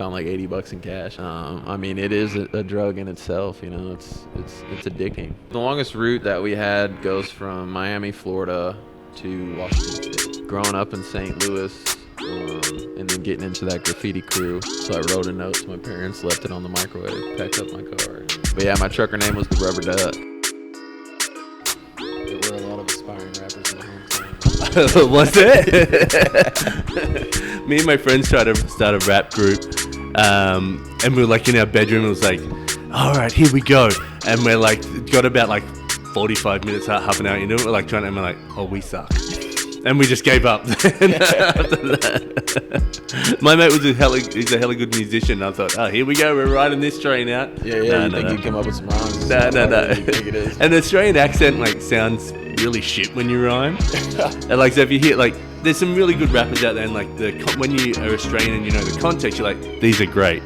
found like $80 in cash. I mean, it is a drug in itself. You know, it's addicting. The longest route that we had goes from Miami, Florida, to Washington State. Growing up in St. Louis, and then getting into that graffiti crew. So I wrote a note to my parents, left it on the microwave, packed up my car. But yeah, my trucker name was the Rubber Duck. There were a lot of aspiring rappers in my hometown. Was it? Me and my friends tried to start a rap group, and we were like in our bedroom. It was like, all right, here we go. And we're like, got about like 45 minutes, half an hour into it. We're like trying to, and we're like, oh, we suck. And we just gave up. After that. My mate was he's a hella good musician. I thought, oh, here we go. We're riding this train out. Yeah. You think you come up with some rhymes? No. You think it is. And the Australian accent like sounds really shit when you rhyme. And like, so if you hear like, there's some really good rappers out there, and like when you are Australian and you know the context, you're like, these are great.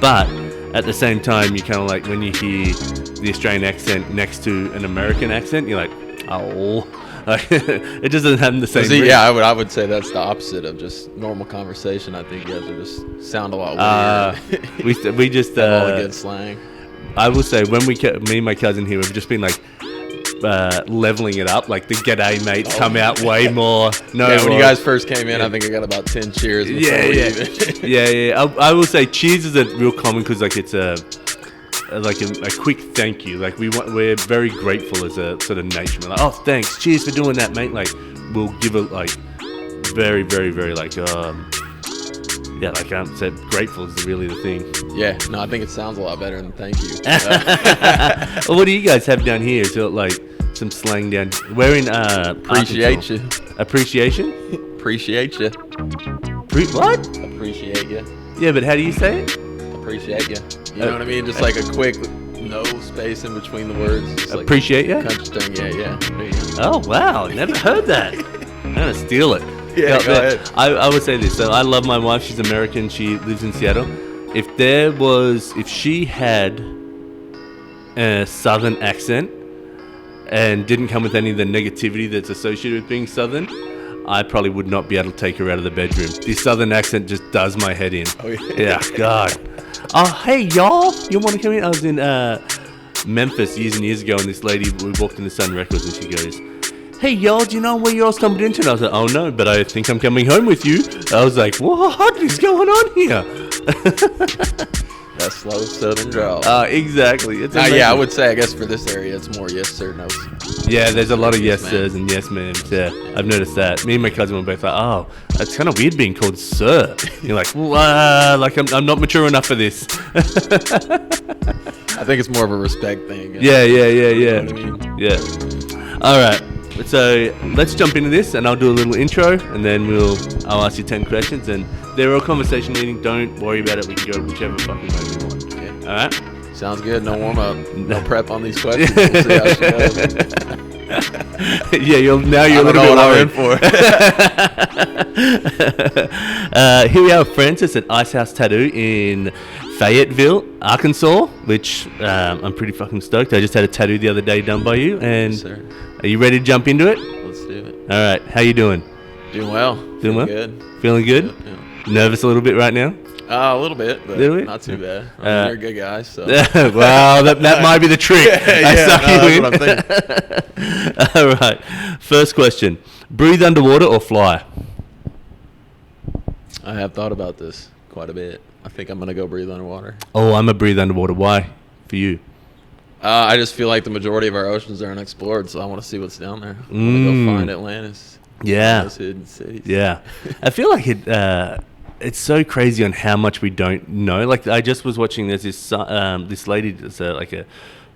But at the same time, you kind of like when you hear the Australian accent next to an American accent, you're like, oh. Like, it just doesn't have the same. Yeah, I would say that's the opposite of just normal conversation. I think you guys are just sound a lot weird. we just have all the good slang. I will say when me and my cousin here, we've just been like leveling it up. Like the g'day mates come out way more. When you guys first came in, I think I got about 10 cheers. Yeah. I will say cheers is a real common because like it's a quick thank you. Like we're very grateful as a sort of nation. We're like, oh, thanks, cheers for doing that, mate. Like we'll give it like very, very, very like so grateful is really the thing. Yeah, no, I think it sounds a lot better than thank you. Well, what do you guys have down here? Is it like some slang down? We're in appreciate you. Appreciation? Appreciate you. What? Appreciate you. Yeah, but how do you say it? Appreciate you. You know what I mean? Just like a quick no space in between the words. Just appreciate like you? Country thing. Yeah. There you go. Oh, wow. Never heard that. I'm going to steal it. Yeah, go ahead. I would say this. So I love my wife. She's American. She lives in Seattle. If she had a Southern accent and didn't come with any of the negativity that's associated with being Southern, I probably would not be able to take her out of the bedroom. This Southern accent just does my head in. Oh, yeah. Yeah, God. Oh, hey, y'all. You want to come in? I was in Memphis years and years ago, and this lady, we walked into Sun Records, and she goes, hey, y'all, do you know where you all stumbled into? And I was like, oh, no, but I think I'm coming home with you. I was like, what is going on here? That slow Southern drawl. Exactly. Yeah, I would say, I guess for this area, it's more yes, sir, no, sir. Yeah, there's a lot of yes, sirs and yes, ma'ams. Yeah, I've noticed that. Me and my cousin were both like, oh, it's kind of weird being called sir. You're like, well, like I'm not mature enough for this. I think it's more of a respect thing. Yeah. You know what I mean? Yeah. All right. So let's jump into this, and I'll do a little intro, and then I'll ask you 10 questions, and they're all conversation leading. Don't worry about it. We can go whichever fucking way we want. Okay. All right. Sounds good. No warm up. No prep on these questions. We'll see how she goes. Yeah, you're a little bit worried. Here we are, Francis at Ice House Tattoo in Fayetteville, Arkansas, which I'm pretty fucking stoked. I just had a tattoo the other day done by you, and yes, sir. Are you ready to jump into it? Let's do it. All right, how you doing? Doing well. Doing well? Good. Feeling good? Yeah. Nervous a little bit right now? A little bit, but not too bad. You're a good guy, so. Well, that might be the trick. That's what I'm thinking. All right, first question. Breathe underwater or fly? I have thought about this quite a bit. I think I'm going to go breathe underwater. Oh, I'm a breathe underwater. Why? For you? I just feel like the majority of our oceans are unexplored, so I want to see what's down there. I want to go find Atlantis. Yeah. Those hidden cities. Yeah. I feel like it's so crazy on how much we don't know. Like I just was watching. There's this lady that's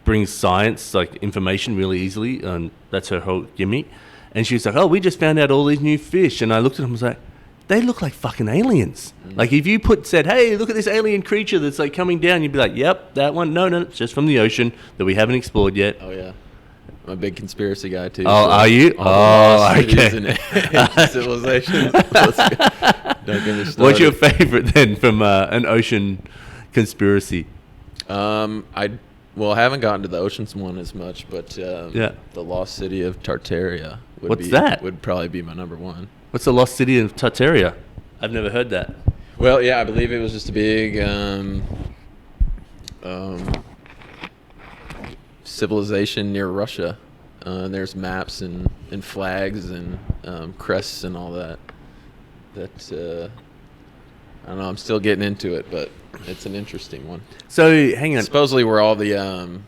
brings science like information really easily, and that's her whole gimmick. And she was like, "Oh, we just found out all these new fish." And I looked at them and was like, "They look like fucking aliens." Mm. Like if you said, "Hey, look at this alien creature that's like coming down," you'd be like, "Yep, that one." No, it's just from the ocean that we haven't explored yet. Oh yeah. I'm a big conspiracy guy too. Oh, so are you? Oh, okay. Civilizations. Don't get me started. What's your favorite then from an ocean conspiracy? I haven't gotten to the oceans one as much, but the lost city of Tartaria would probably be my number one. What's the lost city of Tartaria? I've never heard that. Well, yeah, I believe it was just a big civilization near Russia. And there's maps and flags and crests and all that. I don't know. I'm still getting into it, but it's an interesting one. So hang on. Supposedly, where all the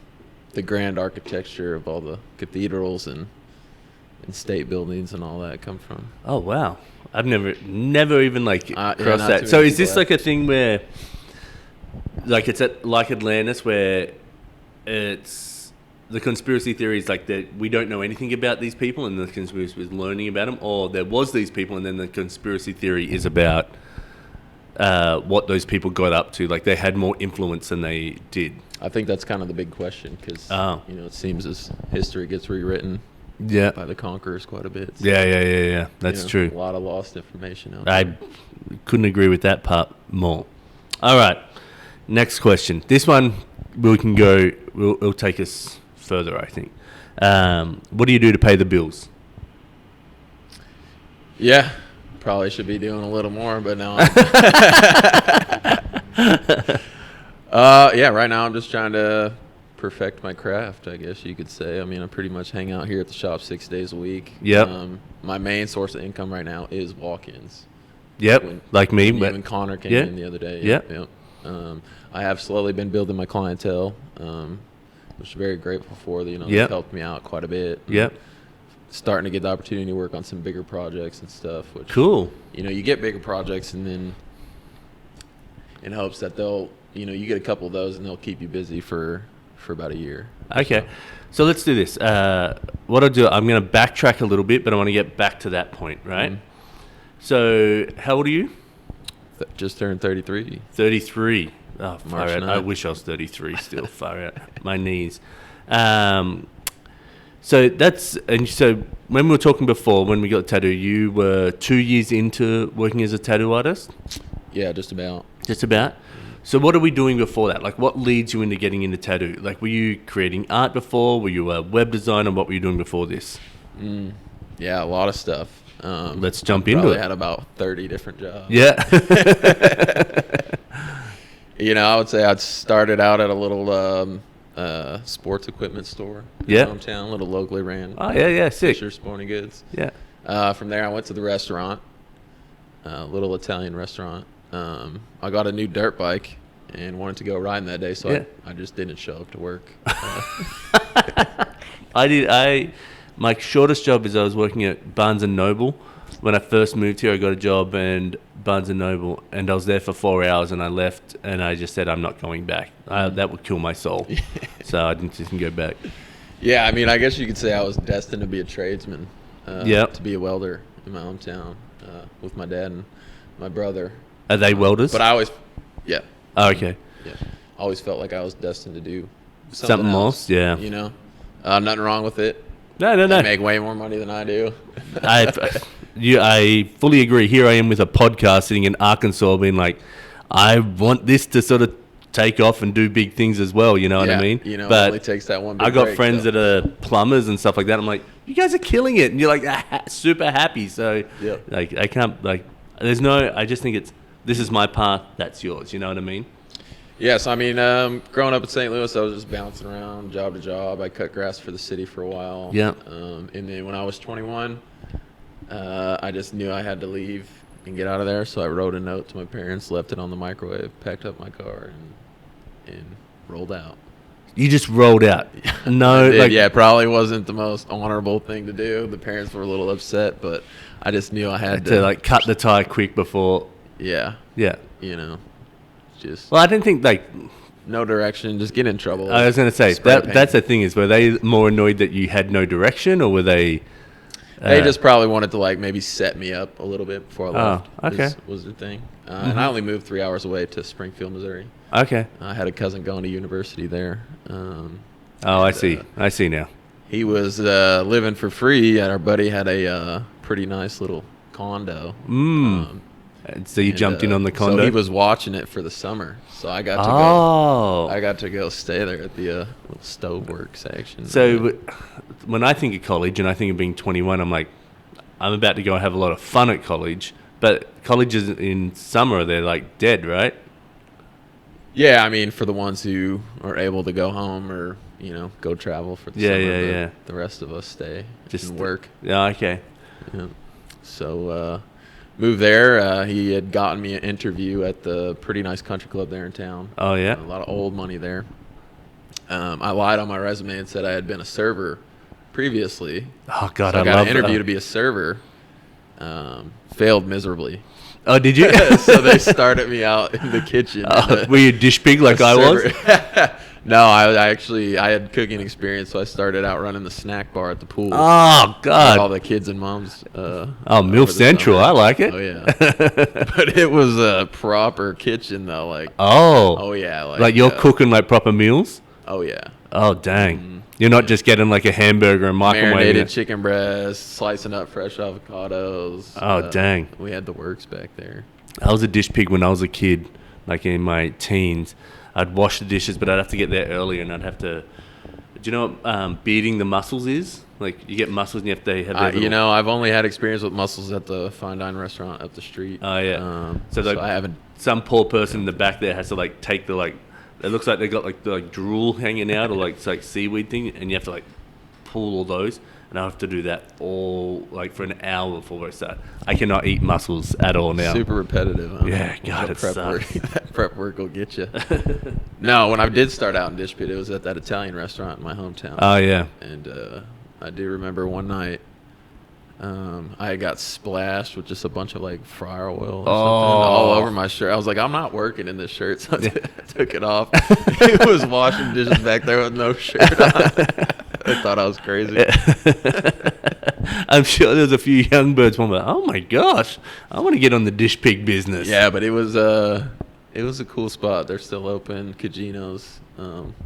grand architecture of all the cathedrals and state buildings and all that come from. Oh wow, I've never even like crossed not that. too So many is this people like a thing where, like it's like Atlantis, where it's the conspiracy theory is like that we don't know anything about these people, and the conspiracy is learning about them, or there was these people, and then the conspiracy theory is about what those people got up to, like they had more influence than they did. I think that's kind of the big question because it seems as history gets rewritten by the conquerors quite a bit. So, yeah. That's true. A lot of lost information out I there. couldn't agree with that part more. All right, next question. This one we can go. Will take us further, I think. What do you do to pay the bills? Yeah, probably should be doing a little more, but now. Right now I'm just trying to perfect my craft, I guess you could say. I mean, I pretty much hang out here at the shop 6 days a week. Yep. My main source of income right now is walk-ins. Yep, like me. But even Connor came in the other day. Yep. I have slowly been building my clientele, which I'm very grateful for. They've helped me out quite a bit. Yep. Starting to get the opportunity to work on some bigger projects and stuff. Which, cool. You get bigger projects, and then in hopes that they'll, you get a couple of those, and they'll keep you busy for about a year. Okay, so let's do this. What I'll do, I'm going to backtrack a little bit, but I want to get back to that point, right? Mm-hmm. So, how old are you? Just turned 33. 33. Oh, far out. 9th. I wish I was 33 still. Far out. My knees. So when we were talking before, when we got the tattoo, you were 2 years into working as a tattoo artist? Yeah, just about. Just about? So what are we doing before that? Like, what leads you into getting into tattoo? Like, were you creating art before? Were you a web designer? What were you doing before this? Yeah, a lot of stuff. Let's jump into it. I had about 30 different jobs. Yeah. I would say I'd started out at a little sports equipment store in my hometown, little locally ran. Oh, yeah, sick. Fisher Sporting Goods. Yeah. From there, I went to the restaurant, a little Italian restaurant. I got a new dirt bike and wanted to go riding that day, so I just didn't show up to work. My shortest job is I was working at Barnes & Noble. When I first moved here, I got a job in Barnes & Noble, and I was there for 4 hours, and I left, and I just said, I'm not going back. That would kill my soul. So I didn't go back. Yeah, I mean, I guess you could say I was destined to be a tradesman, to be a welder in my hometown with my dad and my brother. Are they welders? But I always, Oh, okay. Yeah. I always felt like I was destined to do something else. Yeah. Nothing wrong with it. No. They make way more money than I do. I fully agree. Here I am with a podcast sitting in Arkansas being like, I want this to sort of take off and do big things as well, you know what I mean? But it only takes that one big I got break, friends that are plumbers and stuff like that. I'm like, you guys are killing it. And you're like super happy. So like I can't like I just think this is my path, that's yours, you know what I mean? Yes, I mean, growing up in St. Louis, I was just bouncing around job to job. I cut grass for the city for a while. Yeah. And then when I was 21, I just knew I had to leave and get out of there. So I wrote a note to my parents, left it on the microwave, packed up my car, and rolled out. You just rolled out? No. It probably wasn't the most honorable thing to do. The parents were a little upset, but I just knew I had to like cut the tie quick before. Yeah. Yeah. Just. Well, I didn't think like. No direction, just get in trouble. I was going to say that's the thing is, were they more annoyed that you had no direction, or were they? They just probably wanted to like maybe set me up a little bit before I left. Okay. Was the thing, and I only moved 3 hours away to Springfield, Missouri. Okay. I had a cousin going to university there. I see. I see now. He was living for free, and our buddy had a pretty nice little condo. So you jumped in on the condo. So he was watching it for the summer. So I got to go. I got to go stay there at the little stove work section. So when I think of college and I think of being 21, I'm like, I'm about to go and have a lot of fun at college. But colleges in summer, they're like dead, right? Yeah, I mean, for the ones who are able to go home or, go travel for the summer. The rest of us stay and work. Yeah, okay. Yeah. So, moved there. He had gotten me an interview at the pretty nice country club there in town. Oh, yeah? A lot of old money there. I lied on my resume and said I had been a server previously. Oh, God, so I got love an interview that. to be a server. Failed miserably. Oh, did you? So they started me out in the kitchen. Were you a dish pig like I was? No, I had cooking experience, so I started out running the snack bar at the pool. Oh, God. All the kids and moms. MILF Central. Summer. I like it. Oh, yeah. But it was a proper kitchen, though. Oh, yeah. Like you're cooking like proper meals? Oh, yeah. Oh, dang. You're not just getting like a hamburger and microwaving Marinated it. chicken breast, slicing up fresh avocados. Oh, dang. We had the works back there. I was a dish pig when I was a kid, like in my teens. I'd wash the dishes, but I'd have to get there earlier, and I'd have to. Do you know what beating the mussels is? Like you get mussels and you have to have. I've only had experience with mussels at the fine dine restaurant up the street. Oh yeah. So I haven't. Some poor person in the back there has to like take the like. It looks like they got like the drool hanging out or like it's like seaweed thing, and you have to like pull all those. And I have to do that all like for an hour before we start. I cannot eat mussels at all now. Super repetitive. Huh? Yeah, God, it prep sucks. work. That prep work will get you. No, when I did start out in dish pit, it was at that Italian restaurant in my hometown. Oh yeah. And I do remember one night, I got splashed with just a bunch of like fryer oil or something all over my shirt. I was like, I'm not working in this shirt, so I took it off. He was washing dishes back there with no shirt on. I thought I was crazy. I'm sure there's a few young birds one like, oh my gosh, I want to get on the dish pig business. Yeah, but it was a cool spot. They're still open. Cagino's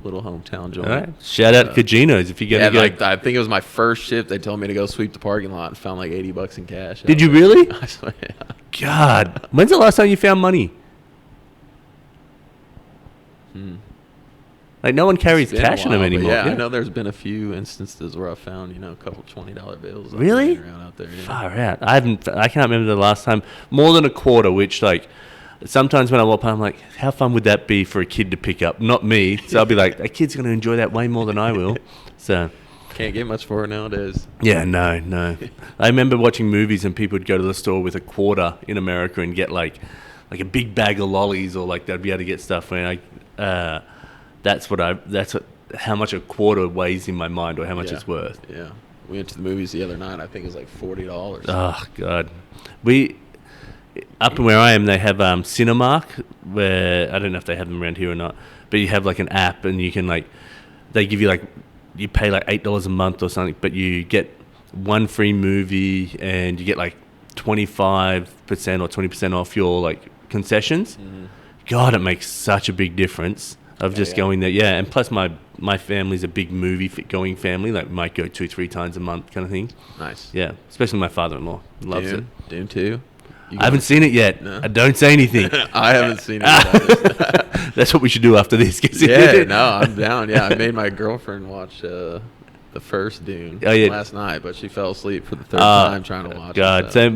little hometown joint. All right. Shout out Cagino's if you're gonna go. I think it was my first shift. They told me to go sweep the parking lot and found like $80 in cash. Did you really? I swear. Yeah. God, when's the last time you found money? Like no one carries cash in them anymore. Yeah, I know there's been a few instances where I found a couple $20 bills. Really? Around out there. Yeah. Far out. I can't remember the last time more than a quarter. Which like sometimes when I walk by, I'm like, how fun would that be for a kid to pick up? Not me. So I'll be like, that kid's gonna enjoy that way more than I will. So. Can't get much for it nowadays. Yeah, no. I remember watching movies and people would go to the store with a quarter in America and get like a big bag of lollies or like they'd be able to get stuff. When how much a quarter weighs in my mind or how much it's worth. Yeah, we went to the movies the other night. I think it was like $40. Oh God, up where I am, they have Cinemark, where I don't know if they have them around here or not, but you have like an app and you can like they give you like. You pay like $8 a month or something, but you get one free movie and you get like 25% or 20% off your like concessions. Mm-hmm. God, it makes such a big difference of just going there. Yeah, and plus my family's a big movie going family. Like might go 2-3 times a month kind of thing. Nice. Yeah, especially my father-in-law loves it. Dune 2? I haven't seen it yet. No? I don't say anything. I haven't seen it. That's what we should do after this. I'm down. Yeah, I made my girlfriend watch the first Dune last night, but she fell asleep for the third time trying to watch it. So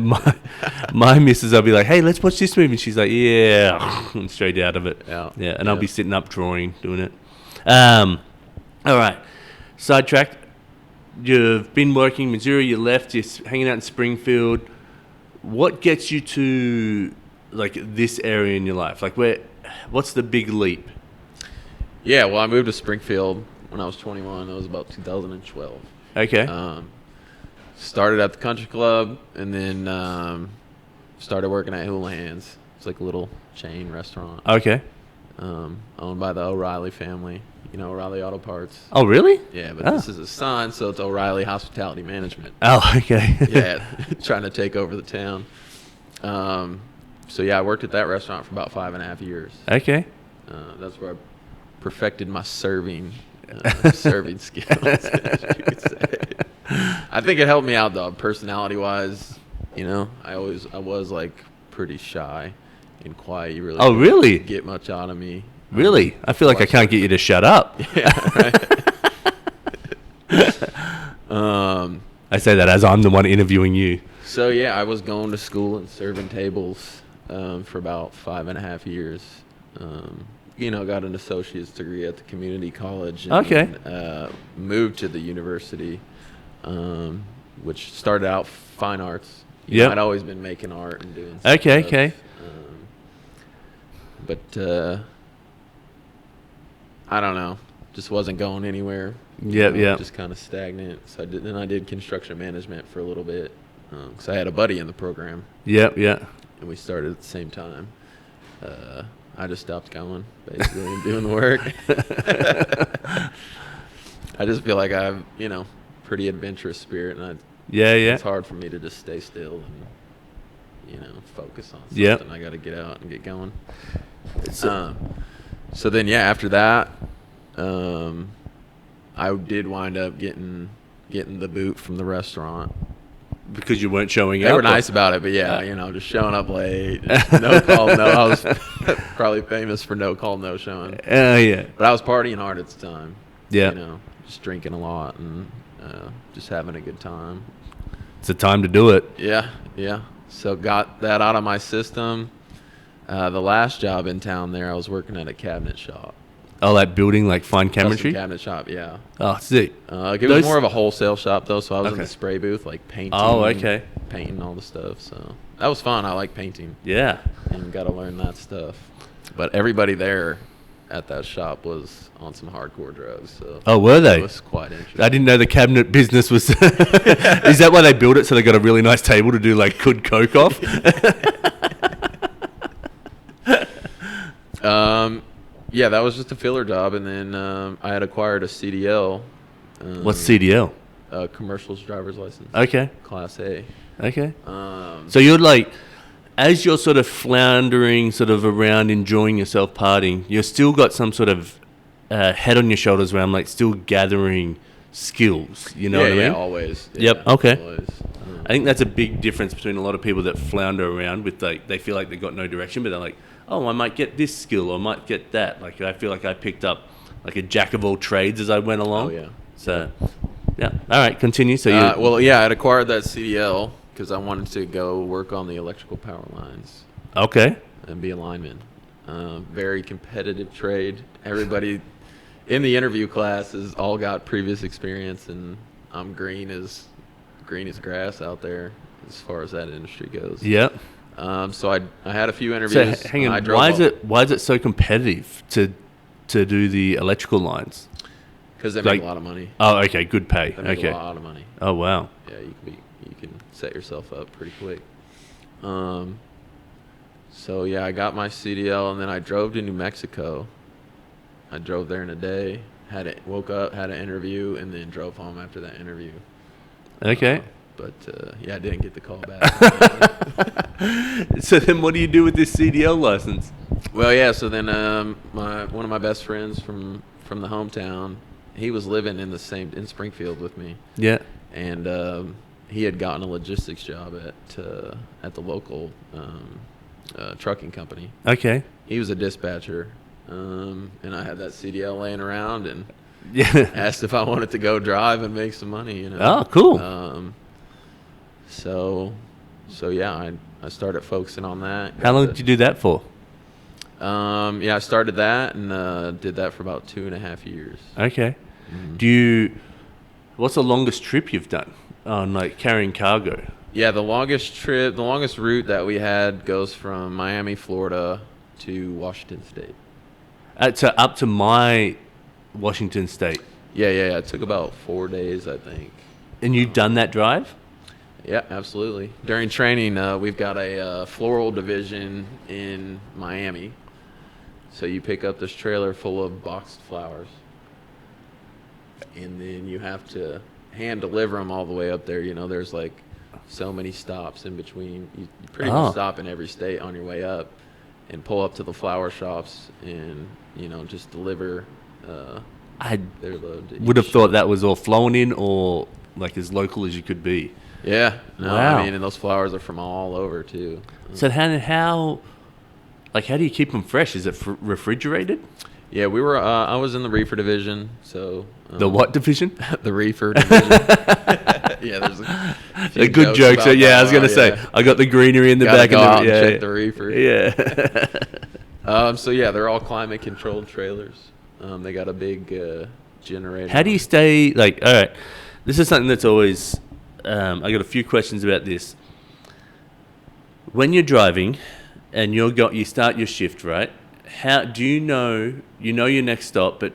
my missus, I'll be like, hey, let's watch this movie. And she's like, yeah, and straight out of it. Yeah, and I'll be sitting up drawing, doing it. All right, sidetracked. You've been working in Missouri, you left, you're hanging out in Springfield. What gets you to like this area in your life? Like what's the big leap? Yeah, well, I moved to Springfield when I was 21. It was about 2012. Okay. Started at the country club and then started working at Houlihan's. It's like a little chain restaurant. Okay. Owned by the O'Reilly family. O'Reilly Auto Parts. Oh, really? Yeah, but this is his son, so it's O'Reilly Hospitality Management. Oh, okay. Yeah, trying to take over the town. So, yeah, I worked at that restaurant for about 5.5 years. Okay. That's where I perfected my serving skills, you could say. I think it helped me out, though, personality-wise. I was, like, pretty shy and quiet. You really really? Get much out of me. Really? I feel like I can't get you to shut up. Yeah, right. I say that as I'm the one interviewing you. So yeah, I was going to school and serving tables for about 5.5 years. Got an associate's degree at the community college. And Okay. moved to the university, which started out fine arts. Yep. I'd always been making art and doing stuff. Okay. But I don't know, just wasn't going anywhere. Yep. Just kind of stagnant. So I did construction management for a little bit, because I had a buddy in the program, Yeah. and we started at the same time. I just stopped going, basically, and doing the work. I just feel like I have, pretty adventurous spirit, and Yeah. it's hard for me to just stay still and, focus on something. Yep. I got to get out and get going. So then, after that, I did wind up getting the boot from the restaurant. Because you weren't showing up. They were nice about it, but just showing up late, no call, no. I was probably famous for no call, no showing. Yeah. But I was partying hard at the time. Yeah. Just drinking a lot and just having a good time. It's a time to do it. Yeah. So got that out of my system. The last job in town there, I was working at a cabinet shop. Oh, that building, like fine Custom cabinetry? cabinet shop, yeah. Oh, sick. It was more of a wholesale shop, though, so I was in Okay. the spray booth, like painting. Oh, okay. Painting all the stuff, so that was fun. I like painting Yeah. and got to learn that stuff. But everybody there at that shop was on some hardcore drugs, so Oh, were they? it was quite interesting. I didn't know the cabinet business was... Is that why they built it, so they got a really nice table to do, like, good coke off? Yeah, that was just a filler job, and then I had acquired a CDL. What's CDL? Commercial's driver's license. Okay. Class A. Okay. So you're like, as you're sort of floundering sort of around enjoying yourself partying, you've still got some sort of head on your shoulders where I'm like still gathering skills. You know what I mean? Yeah, always. Yep, Yeah, okay. Always. I think that's a big difference between a lot of people that flounder around with like, they feel like they've got no direction, but they're like, oh, I might get this skill or I might get that. Like I feel like I picked up like a jack of all trades as I went along. Oh, yeah. So, yeah. All right, continue. So I had acquired that CDL because I wanted to go work on the electrical power lines okay. and be a lineman. Very competitive trade. Everybody in the interview class has all got previous experience, and I'm green as grass out there as far as that industry goes. Yep. So I had a few interviews. So hang on, why is it so competitive to do the electrical lines? Because they make a lot of money. Oh, okay, good pay. They make Okay. a lot of money. Oh wow. Yeah, you can set yourself up pretty quick. So yeah, I got my CDL, and then I drove to New Mexico. I drove there in a day. Woke up, had an interview, and then drove home after that interview. Okay. But I didn't get the call back. So then, what do you do with this CDL license? Well, yeah. So then, one of my best friends from the hometown, he was living in Springfield with me. Yeah. And he had gotten a logistics job at the local trucking company. Okay. He was a dispatcher, and I had that CDL laying around, and Yeah. asked if I wanted to go drive and make some money. Oh, cool. So yeah, I started focusing on that. How long did you do that for? I started that and did that for about 2.5 years. Okay. Mm-hmm. What's the longest trip you've done on like carrying cargo? Yeah, the longest route that we had goes from Miami, Florida to Washington State. So up to my Washington State. Yeah. It took about 4 days, I think. And you've done that drive? Yeah, absolutely. During training, we've got a floral division in Miami. So you pick up this trailer full of boxed flowers, and then you have to hand deliver them all the way up there. There's like so many stops in between. You pretty much stop in every state on your way up and pull up to the flower shops and, just deliver I their load. To would have each thought shop. that was all flown in or like as local as you could be. Yeah. No, Wow. I mean, and those flowers are from all over too. So how do you keep them fresh? Is it refrigerated? Yeah, we were. I was in the reefer division, so The what division? the reefer division. Yeah, there's a few A good joke. about So yeah, I was that. gonna say Yeah. I got the greenery in the Gotta back. go And out the, and check the reefer. Yeah. So yeah, they're all climate controlled trailers. They got a big generator. How do you stay like? All right, this is something that's always. I got a few questions about this. When you're driving, and you start your shift, right? How do you know your next stop? But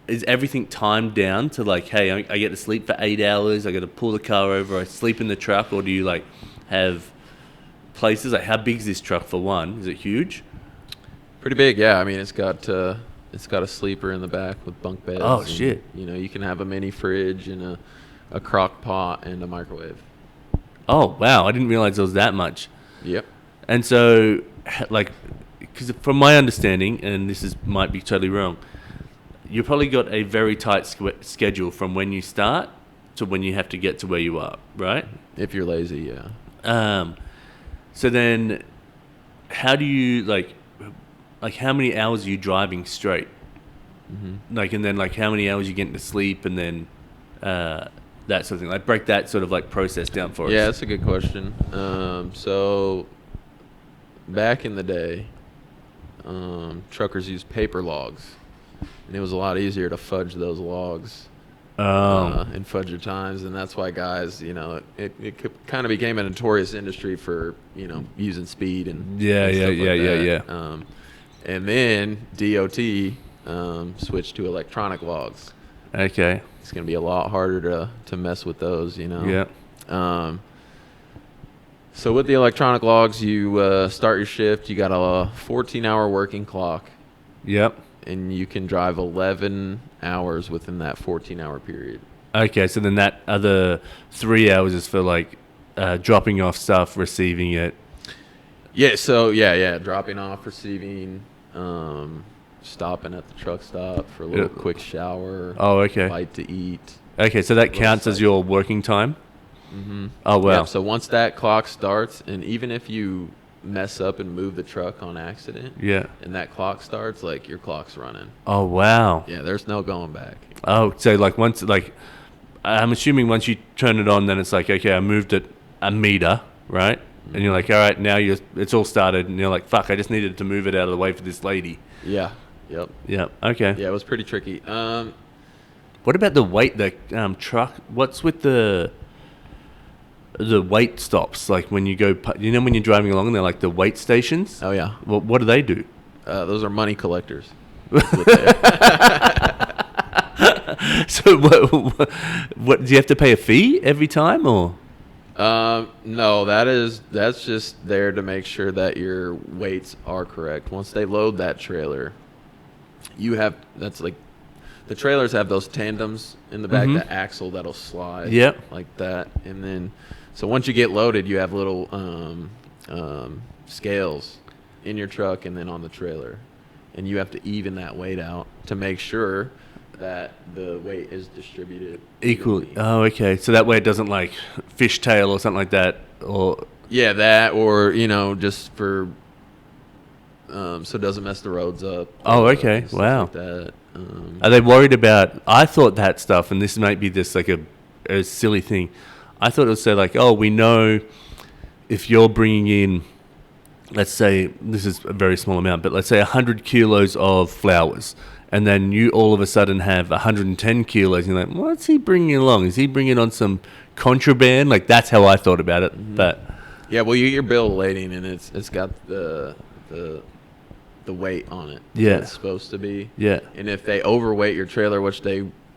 is everything timed down to like, hey, I get to sleep for 8 hours. I got to pull the car over. I sleep in the truck, or do you like have places like how big is this truck for one? Is it huge? Pretty big, yeah. I mean, it's got a sleeper in the back with bunk beds. Oh, and, shit. You know, you can have a mini fridge and a crock pot and a microwave. Oh wow, I didn't realize there was that much. Yep. And so, like, because from my understanding, and might be totally wrong, you probably got a very tight schedule from when you start to when you have to get to where you are, right? If you're lazy, yeah. So then, how do you like how many hours are you driving straight? Mm-hmm. Like, and then like how many hours you getting to sleep, and then that sort of thing. Like, break that sort of like process down for us. Yeah, that's a good question. So back in the day, truckers used paper logs, and it was a lot easier to fudge those logs and fudge your times, and that's why guys, you know, it kind of became a notorious industry for, you know, using speed and Yeah. And then DOT switched to electronic logs. Okay. It's going to be a lot harder to mess with those, you know. Yeah. So with the electronic logs, you start your shift. You got a 14-hour working clock. Yep. And you can drive 11 hours within that 14-hour period. Okay, so then that other 3 hours is for like dropping off stuff, receiving it. Yeah. So yeah, dropping off, receiving, stopping at the truck stop for a little quick shower. Oh, okay. Bite to eat. Okay, so that counts as your working time? Mm-hmm. Oh, wow. Yeah, so once that clock starts, and even if you mess up and move the truck on accident, Yeah. and that clock starts, like, your clock's running. Oh, wow. Yeah, there's no going back. Oh, so like once, like, I'm assuming once you turn it on, then it's like, okay, I moved it a meter, right? And you're like, all right, now it's all started, and you're like, fuck, I just needed to move it out of the way for this lady. Yeah. Yep. Yeah. Okay. Yeah, it was pretty tricky. What about the weight, the truck? What's with the weight stops? Like when you go, you know, when you're driving along, they're like the weight stations. Oh yeah. What do they do? Those are money collectors. So what do you have to pay a fee every time, or? No, that's just there to make sure that your weights are correct. Once they load that trailer, that's like the trailers have those tandems in the back, the axle that'll slide like that. And then, so once you get loaded, you have little scales in your truck and then on the trailer. And you have to even that weight out to make sure that the weight is distributed equally. Oh, okay. So that way it doesn't like fishtail or something like that, or yeah, that, or you know, just for so it doesn't mess the roads up. Oh, okay. Wow. Like that. Are they worried about? I thought that stuff, and this might be just like a silly thing. I thought it would say like, oh, we know if you're bringing in, let's say this is a very small amount, but let's say 100 kilos of flowers. And then you all of a sudden have 110 kilos. And you're like, what's he bringing along? Is he bringing on some contraband? Like, that's how I thought about it. Mm-hmm. But yeah, well, you get your bill of lading, and it's got the weight on it. Yeah, it's supposed to be. Yeah. And if they overweight your trailer, which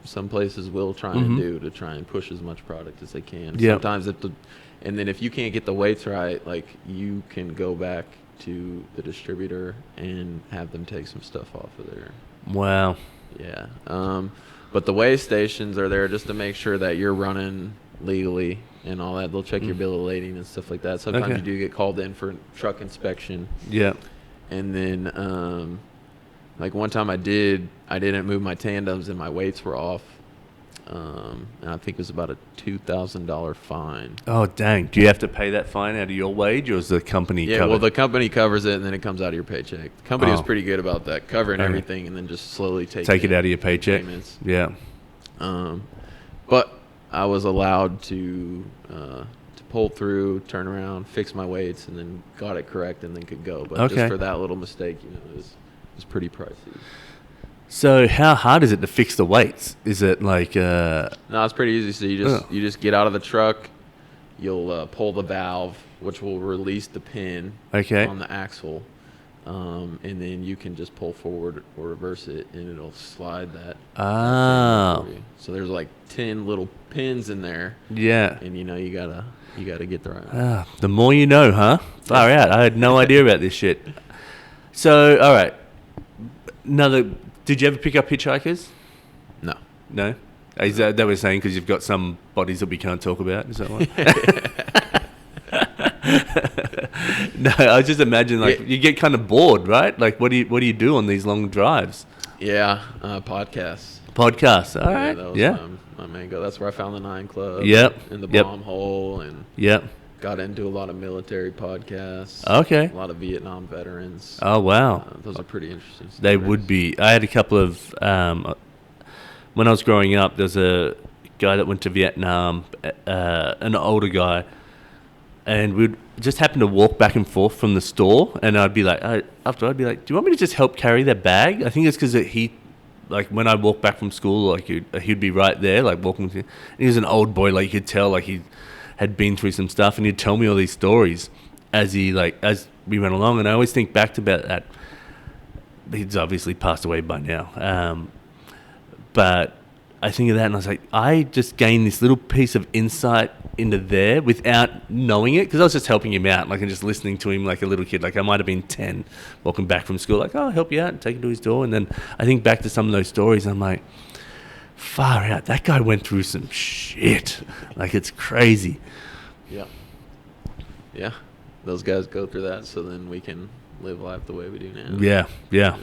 some places will try and do to try and push as much product as they can. Yeah. Sometimes and then if you can't get the weights right, like you can go back to the distributor and have them take some stuff off of there. Wow. Yeah. But the weigh stations are there just to make sure that you're running legally and all that. They'll check your bill of lading and stuff like that. Sometimes you do get called in for truck inspection. Yeah. And then, like one time I didn't move my tandems and my weights were off. And I think it was about a $2,000 fine. Oh, dang. Do you have to pay that fine out of your wage, or is the company covered? Yeah, well, the company covers it, and then it comes out of your paycheck. The company was pretty good about that, covering everything, and then just slowly take it out of your paycheck. Payments. Yeah. But I was allowed to pull through, turn around, fix my weights, and then got it correct, and then could go. But Okay. just for that little mistake, it was pretty pricey. So how hard is it to fix the weights? Is it like No, it's pretty easy. So you just get out of the truck, you'll pull the valve, which will release the pin Okay. on the axle, and then you can just pull forward or reverse it, and it'll slide that. Oh. For you. So there's like 10 little pins in there, Yeah. and you gotta get the right one. The more you know, huh? Far out. I had no idea about this shit. So, all right. Did you ever pick up hitchhikers? No. No? Is that we're saying because you've got some bodies that we can't talk about? Is that what? No, I just imagine you get kind of bored, right? Like, what do you do on these long drives? Yeah, podcasts. Podcasts. All right. That was my main goal. That's where I found the 9 Club. Yep. And the Yep. Bomb Hole, and Yep. got into a lot of military podcasts. Okay. A lot of Vietnam veterans. Oh wow. Those are pretty interesting. They stories. would be. I had a couple of when I was growing up. There's a guy that went to Vietnam, an older guy, and we'd just happen to walk back and forth from the store, and I'd be like, "Do you want me to just help carry that bag?" I think it's because like when I walked back from school, like he'd be right there, like walking. And he was an old boy, like you could tell, like he had been through some stuff, and he'd tell me all these stories as we went along. And I always think back to about that. He's obviously passed away by now, but I think of that, and I was like, I just gained this little piece of insight into there without knowing it, because I was just helping him out, like, and just listening to him like a little kid. Like I might have been 10, walking back from school, like, oh, I'll help you out, and take him to his door. And then I think back to some of those stories, and I'm like, far out, that guy went through some shit. Like, it's crazy. Yeah. Those guys go through that, so then we can live life the way we do now. Yeah.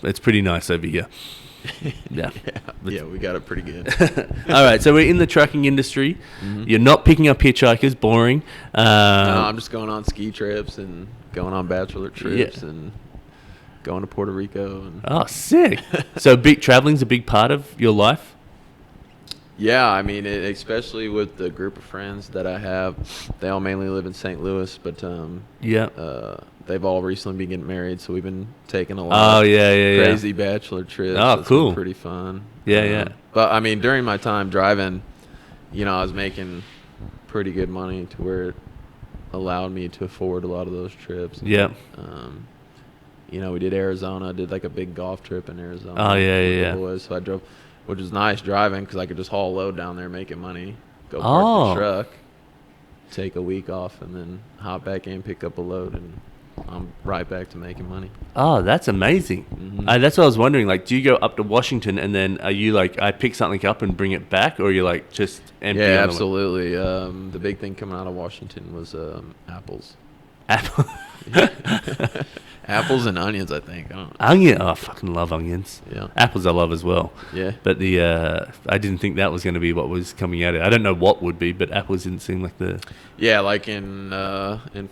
It's pretty nice over here. Yeah. Yeah, we got it pretty good. All right, so we're in the trucking industry. Mm-hmm. You're not picking up hitchhikers, boring. No, I'm just going on ski trips and going on bachelor trips and going to Puerto Rico. Oh, sick. So traveling's a big part of your life? Yeah, I mean, especially with the group of friends that I have. They all mainly live in St. Louis, but they've all recently been getting married, so we've been taking a lot of crazy bachelor trips. Oh, it's cool. been pretty fun. Yeah. But, I mean, during my time driving, I was making pretty good money to where it allowed me to afford a lot of those trips. Yeah. We did Arizona, did like a big golf trip in Arizona. Oh, yeah. So I drove, which was nice driving because I could just haul a load down there, making money, go park the truck, take a week off, and then hop back in, pick up a load, and I'm right back to making money. Oh, that's amazing. Mm-hmm. That's what I was wondering. Like, do you go up to Washington and then are you like, I pick something up and bring it back, or are you like just empty? Yeah, absolutely. The big thing coming out of Washington was apples. Apples and onions, I think. Onion? Oh, I fucking love onions. Yeah. Apples I love as well. Yeah. But I didn't think that was going to be what was coming out of it. I don't know what would be, but apples didn't seem like the... Yeah, like in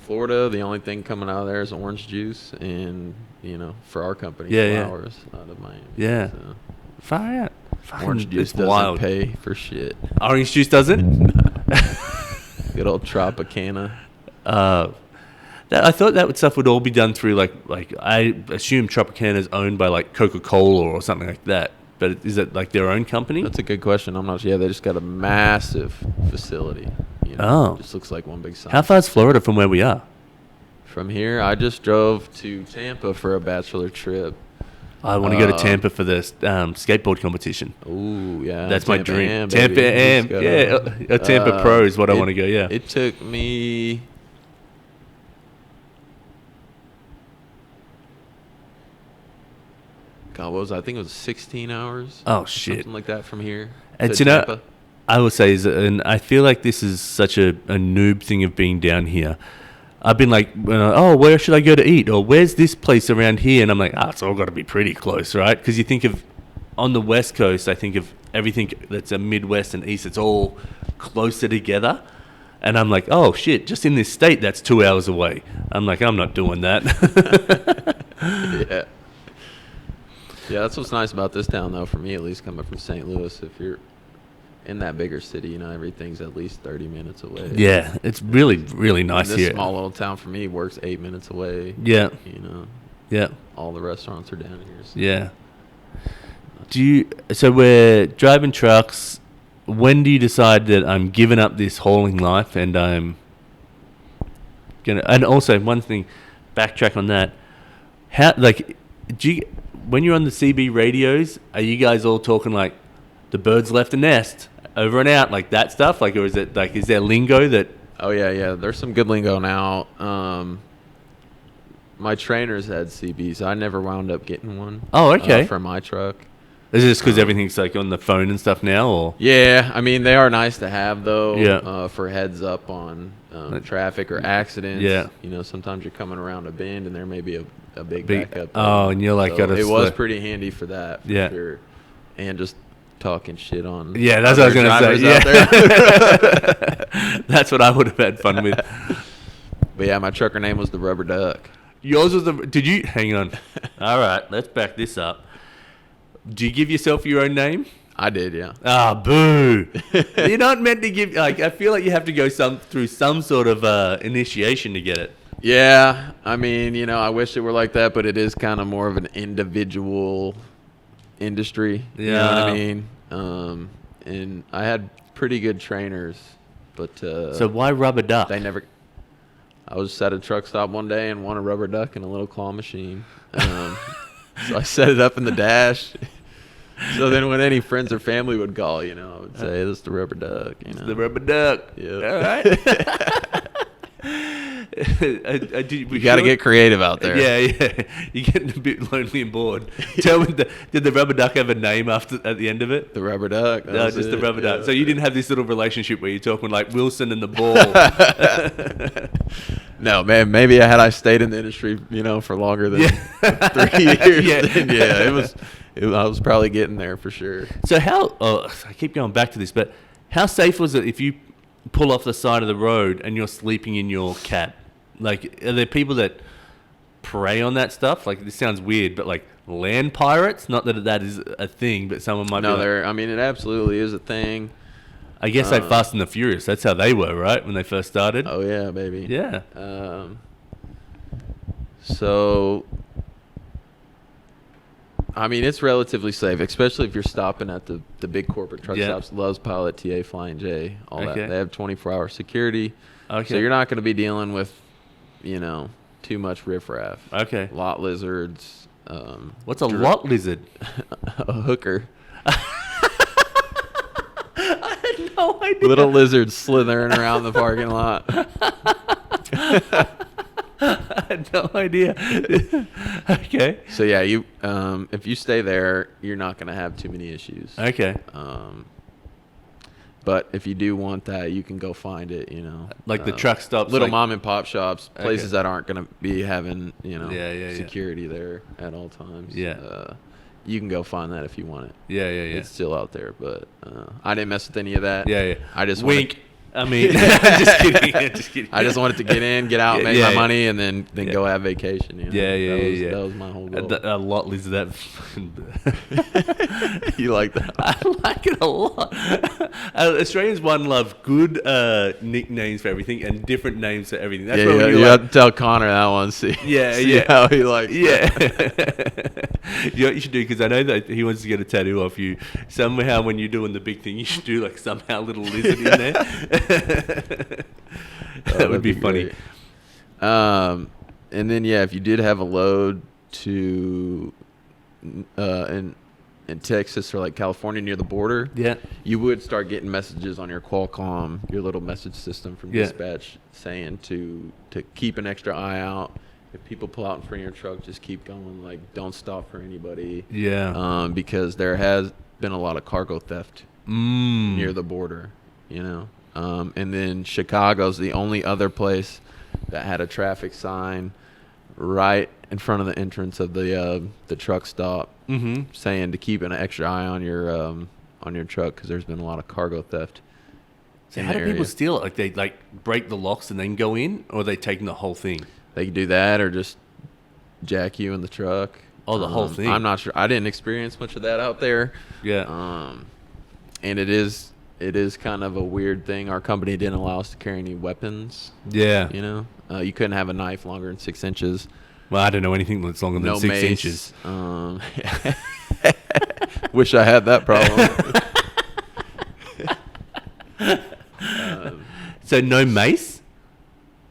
Florida, the only thing coming out of there is orange juice and, for our company, flowers out of Miami. Yeah. So. Far out. Orange juice doesn't pay for shit. Orange juice doesn't? Good old Tropicana. I thought that stuff would all be done through like I assume Tropicana is owned by like Coca-Cola or something like that. But is it like their own company? That's a good question. I'm not sure. Yeah, they just got a massive facility. It just looks like one big sign. How far is Florida from where we are? From here, I just drove to Tampa for a bachelor trip. I want to go to Tampa for the skateboard competition. Ooh, yeah. That's my dream. Tampa Am. Yeah. A Tampa Pro is what I want to go, yeah. It took me... God, what was it? I think it was 16 hours. Oh, shit. Something like that from here and to Tampa. I will say, and I feel like this is such a noob thing of being down here. I've been like, where should I go to eat? Or where's this place around here? And I'm like, it's all got to be pretty close, right? Because you think of, on the West Coast, I think of everything that's a Midwest and East, it's all closer together. And I'm like, oh, shit, just in this state, that's 2 hours away. I'm like, I'm not doing that. Yeah. Yeah, that's what's nice about this town, though, for me at least, coming from St. Louis. in that bigger city, everything's at least 30 minutes away. Yeah, it's really, really nice This here. small little town for me works 8 minutes away. Yeah. Yeah. All the restaurants are down here. So. Yeah. So we're driving trucks. When do you decide that I'm giving up this hauling life and I'm gonna? And also one thing, backtrack on that. How when you're on the CB radios, are you guys all talking like the birds left the nest, over and out, like that stuff? Like, or is it like, is there lingo that? Oh yeah. There's some good lingo now. My trainers had CBs. I never wound up getting one. Oh, okay. For my truck. Is it just because everything's like on the phone and stuff now, or? Yeah, I mean they are nice to have though. Yeah. For heads up on traffic or accidents. Yeah. Sometimes you're coming around a bend and there may be a big backup. Oh, and you're like, so it was pretty handy for that. For sure. And just talking shit on. Yeah, that's what I was gonna say. Yeah. That's what I would have had fun with. But yeah, my trucker name was the Rubber Duck. Yours was did you? Hang on. All right, let's back this up. Do you give yourself your own name? I did, yeah. Ah, boo. You're not meant to give, like, I feel like you have to go through some sort of initiation to get it. Yeah, I mean, I wish it were like that, but it is kind of more of an individual industry. Yeah. You know what I mean? And I had pretty good trainers, but... so why Rubber Duck? They never... I was at a truck stop one day and won a rubber duck and a little claw machine. So I set it up in the dash. So then when any friends or family would call, I would say, this is the Rubber Duck. It's the Rubber Duck. Yeah. All right. You got to get creative out there. Yeah. You're getting a bit lonely and bored. Tell me, did the Rubber Duck have a name at the end of it? The Rubber Duck. No, just the Rubber Duck. So you didn't have this little relationship where you're talking like Wilson and the ball. No, man. Maybe had I stayed in the industry, for longer than 3 years. I was probably getting there for sure. So I keep going back to this, but how safe was it if you pull off the side of the road and you're sleeping in your cab? Like, are there people that prey on that stuff? Like, this sounds weird, but like land pirates? Not that is a thing, but someone might be like, it absolutely is a thing. I guess like Fast and the Furious. That's how they were, right? When they first started. Oh yeah, baby. Yeah. So, it's relatively safe, especially if you're stopping at the big corporate truck stops. Love's Pilot, TA, Flying J, all that. They have 24-hour security. Okay. So you're not going to be dealing with, too much riffraff. Okay. Lot lizards. What's a lot lizard? A hooker. I had no idea. Little lizards slithering around the parking lot. I had no idea. Okay. So yeah, if you stay there, you're not going to have too many issues. Okay. But if you do want that, you can go find it. Like the truck stops, little mom and pop shops, places that aren't going to be having security there at all times. Yeah. You can go find that if you want it. Yeah. It's still out there, but I didn't mess with any of that. Yeah. I just wink. Just kidding. I just wanted to get in, get out, make my money, and then go have vacation. That was my whole goal. A lot lizard that. You like that? I like it a lot. Australians love good nicknames for everything and different names for everything. That's you have to tell Connor that one. See how he likes. Yeah. You know what you should do, because I know that he wants to get a tattoo off you. Somehow, when you're doing the big thing, you should do like somehow a little lizard in there. That would be funny. And then if you did have a load to in Texas or like California near the border, you would start getting messages on your Qualcomm, your little message system from dispatch, saying to keep an extra eye out. If people pull out in front of your truck, just keep going. Like, don't stop for anybody. Yeah. Because there has been a lot of cargo theft near the border. And then Chicago's the only other place that had a traffic sign right in front of the entrance of the truck stop, saying to keep an extra eye on your truck, because there's been a lot of cargo theft. So how do people steal it? Like, they break the locks and then go in, or are they taking the whole thing? They can do that, or just jack you in the truck. Oh, the whole thing. I'm not sure. I didn't experience much of that out there. Yeah. And it is it is kind of a weird thing. Our company didn't allow us to carry any weapons. Yeah. You know, you couldn't have a knife longer than 6 inches. Well, I don't know anything that's longer than No 6 mace. inches. Wish I had that problem. So no mace?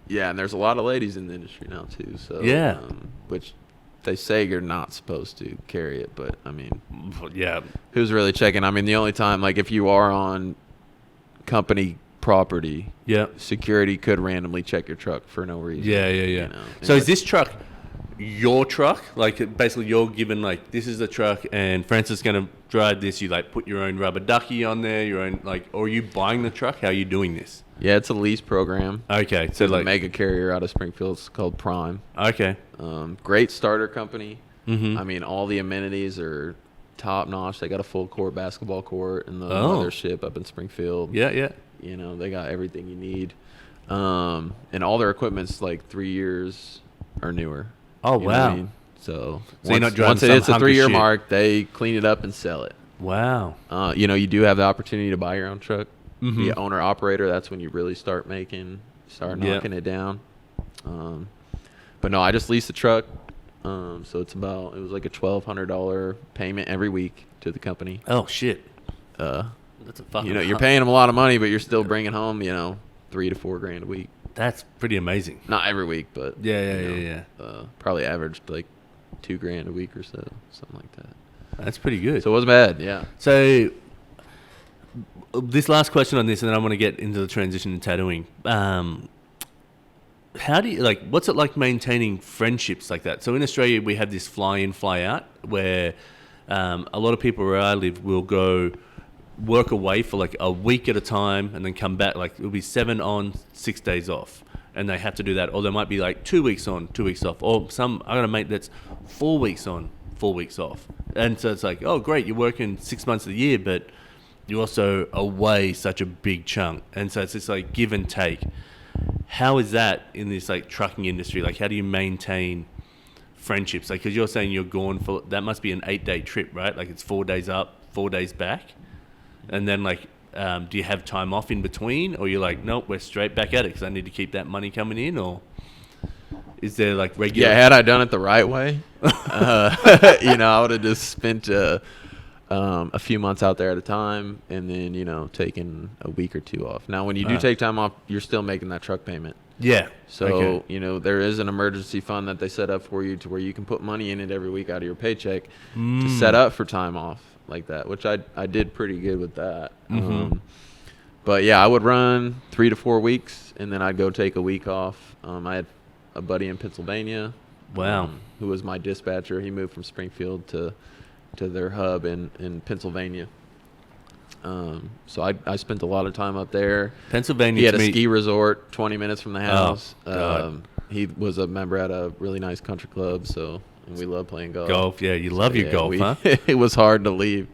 Yeah, and there's a lot of ladies in the industry now too. So Yeah. which they say you're not supposed to carry it, but I mean, Yeah. who's really checking? I mean, the only time, like, if you are on company property, Yeah. security could randomly check your truck for no reason. Yeah. you know? So is this truck your truck? Like, basically you're given, like, this is the truck and Francis is going to drive this. You, like, put your own rubber ducky on there, your own, like, or are you buying the truck? How are you doing this? Yeah, it's a lease program. Okay. So, There's a like, mega carrier out of Springfield. It's called Prime. okay. Great starter company. Mm-hmm. I mean, all the amenities are top notch. They got a full court basketball court in the Oh. mothership up in Springfield. Yeah, yeah. You know, they got everything you need. And all their equipment's like 3 years or newer. Oh, You know what wow. I mean? So you're not driving once it some hits a hunk of 3-year shit. mark, they clean it up and sell it. Wow. You know, you do have the opportunity to buy your own truck. Mhm. Be an owner operator. That's when you really start knocking it down. But no, I just leased the truck. So it was like a $1,200 payment every week to the company. Oh, shit. Uh, That's a fucking... you know, you're paying them a lot of money, but you're still bringing home, you know, $3 to $4 grand a week. That's pretty amazing. Not every week, but Yeah, you know, yeah. probably averaged like $2 grand a week or so, something like that. That's pretty good. So it wasn't bad, yeah. So, this last question on this, and then I'm going to get into the transition to tattooing. How do you, like, what's it like maintaining friendships like that? So in Australia, we have this fly in, fly out, where a lot of people where I live will go work away for like a week at a time and then come back. Like, it'll be 7 on, 6 days off. And they have to do that. Or there might be like 2 weeks on, 2 weeks off. Or I got a mate that's 4 weeks on, 4 weeks off. And so it's like, oh, great, you're working 6 months of the year, but you're also away such a big chunk. And so it's just like give and take. How is that in this like trucking industry? Like, how do you maintain friendships? Like, because you're saying you're gone for, that must be an 8-day trip, right? Like, it's 4 days up, 4 days back. And then like, do you have time off in between? Or you're like, nope, we're straight back at it because I need to keep that money coming in? Or is there like regular? Yeah, had I done it the right way, you know, I would have just spent a few months out there at a time and then, you know, taking a week or 2 off. Now, when you do take time off, you're still making that truck payment. Yeah. So, okay. you know, there is an emergency fund that they set up for you to where you can put money in it every week out of your paycheck to set up for time off like that, which I did pretty good with that. Mm-hmm. But, yeah, I would run 3 to 4 weeks, and then I'd go take a week off. I had a buddy in Pennsylvania. Wow. Who was my dispatcher. He moved from Springfield to their hub in Pennsylvania. So I spent a lot of time up there. Pennsylvania. He had a ski resort 20 minutes from the house. God. He was a member at a really nice country club, and we love playing golf. Golf, yeah, you love your golf, huh? It was hard to leave.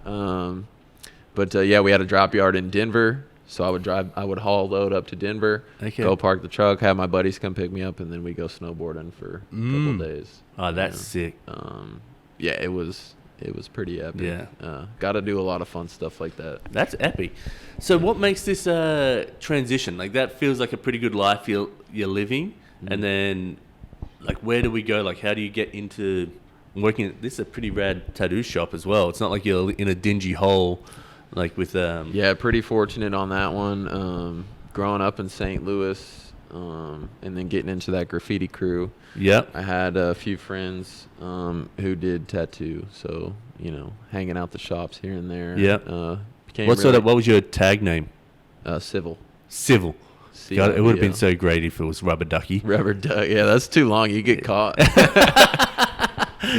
But yeah, we had a drop yard in Denver. So I would haul load up to Denver, go park the truck, have my buddies come pick me up, and then we go snowboarding for a couple days. Oh, that's sick. Yeah, it was pretty epic. Yeah. Got to do a lot of fun stuff like that. That's epic. So what makes this transition? Like, that feels like a pretty good life you're living. Mm-hmm. And then, like, where do we go? Like, how do you get into working? This is a pretty rad tattoo shop as well. It's not like you're in a dingy hole, like with... Yeah, pretty fortunate on that one. Growing up in St. Louis, and then getting into that graffiti crew. Yep. I had a few friends who did tattoo, so, you know, hanging out the shops here and there. Yep. What was your tag name? Civil. Civil. God, it would have been so great if it was Rubber Ducky. Rubber Duck. Yeah, that's too long. You get caught. You'd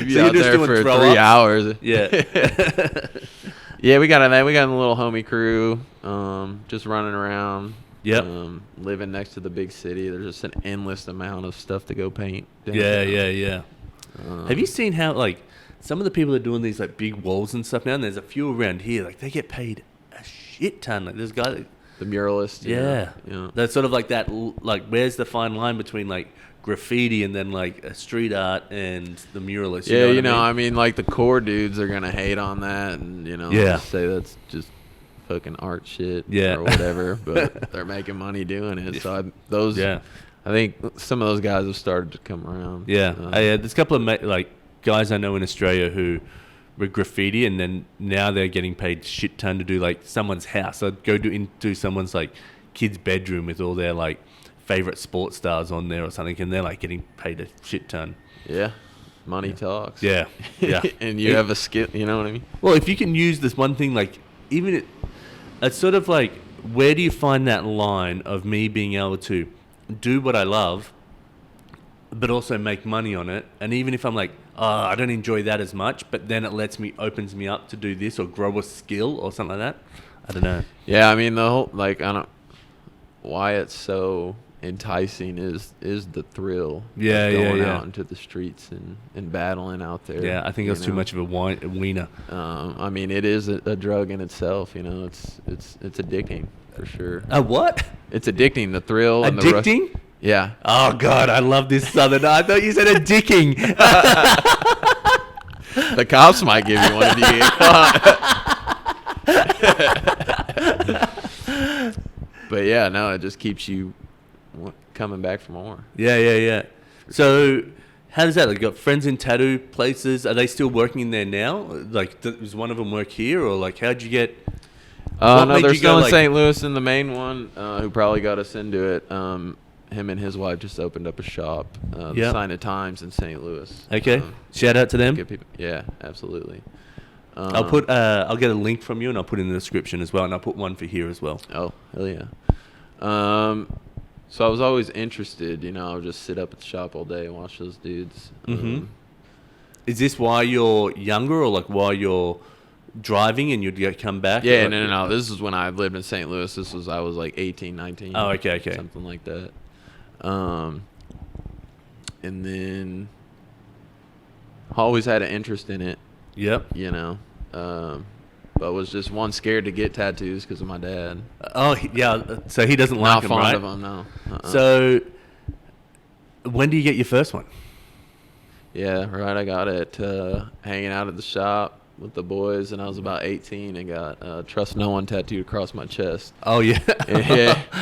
be So out you're just there doing for throw 3 ups? hours. Yeah. Yeah, we got a little homie crew, just running around. Yep. Living next to the big city. There's just an endless amount of stuff to go paint. Yeah. Have you seen how, like, some of the people that are doing these, like, big walls and stuff now, and there's a few around here, like, they get paid a shit ton. Like, there's guys... The muralist. Yeah. Yeah. That's sort of like that, like, where's the fine line between, like, graffiti and then, like, a street art and the muralist? I mean, like, the core dudes are going to hate on that and, say that's just fucking art shit Yeah. or whatever, but they're making money doing it. So I think some of those guys have started to come around. Yeah. There's a couple of like guys I know in Australia who were graffiti, and then now they're getting paid shit ton to do like someone's house. I'd go into someone's like kid's bedroom with all their like favorite sports stars on there or something, and they're like getting paid a shit ton. Yeah. Money talks. Yeah. Yeah. And you have a skill, you know what I mean? Well, if you can use this one thing, like it's sort of like, where do you find that line of me being able to do what I love, but also make money on it? And even if I'm like, I don't enjoy that as much, but then it opens me up to do this or grow a skill or something like that. I don't know. Yeah, I mean the whole why it's so enticing is the thrill. Of going out into the streets and battling out there. Yeah, I think it was too much of a wiener. I mean, it is a drug in itself. You know, it's addicting for sure. A what? It's addicting. The thrill. Addicting? And the rush. Yeah. Oh God, I love this southern. I thought you said addicting. The cops might give you one if you get caught. But yeah, no, it just keeps you coming back for more. Yeah. So, how does that? Like, got friends in tattoo places? Are they still working in there now? Like, does one of them work here, or like, how'd you get? No, they're still in St. Louis, and the main one who probably got us into it. Him and his wife just opened up a shop, the Sign of Times in St. Louis. Okay, shout out to them. Good people. Yeah, absolutely. I'll get a link from you, and I'll put it in the description as well, and I'll put one for here as well. Oh, hell yeah. So I was always interested, I would just sit up at the shop all day and watch those dudes. Is this why you're younger, or like while you're driving and you'd come back? Yeah, no. This is when I lived in St. Louis. I was like 18, 19. Oh, okay. Something like that. And then always had an interest in it. Yep. But was just scared to get tattoos because of my dad. Oh, yeah. So he doesn't like them, right? Not fond of them, no. So when do you get your first one? Yeah, right. I got it hanging out at the shop with the boys, and I was about 18 and got Trust No One tattooed across my chest. Oh, yeah.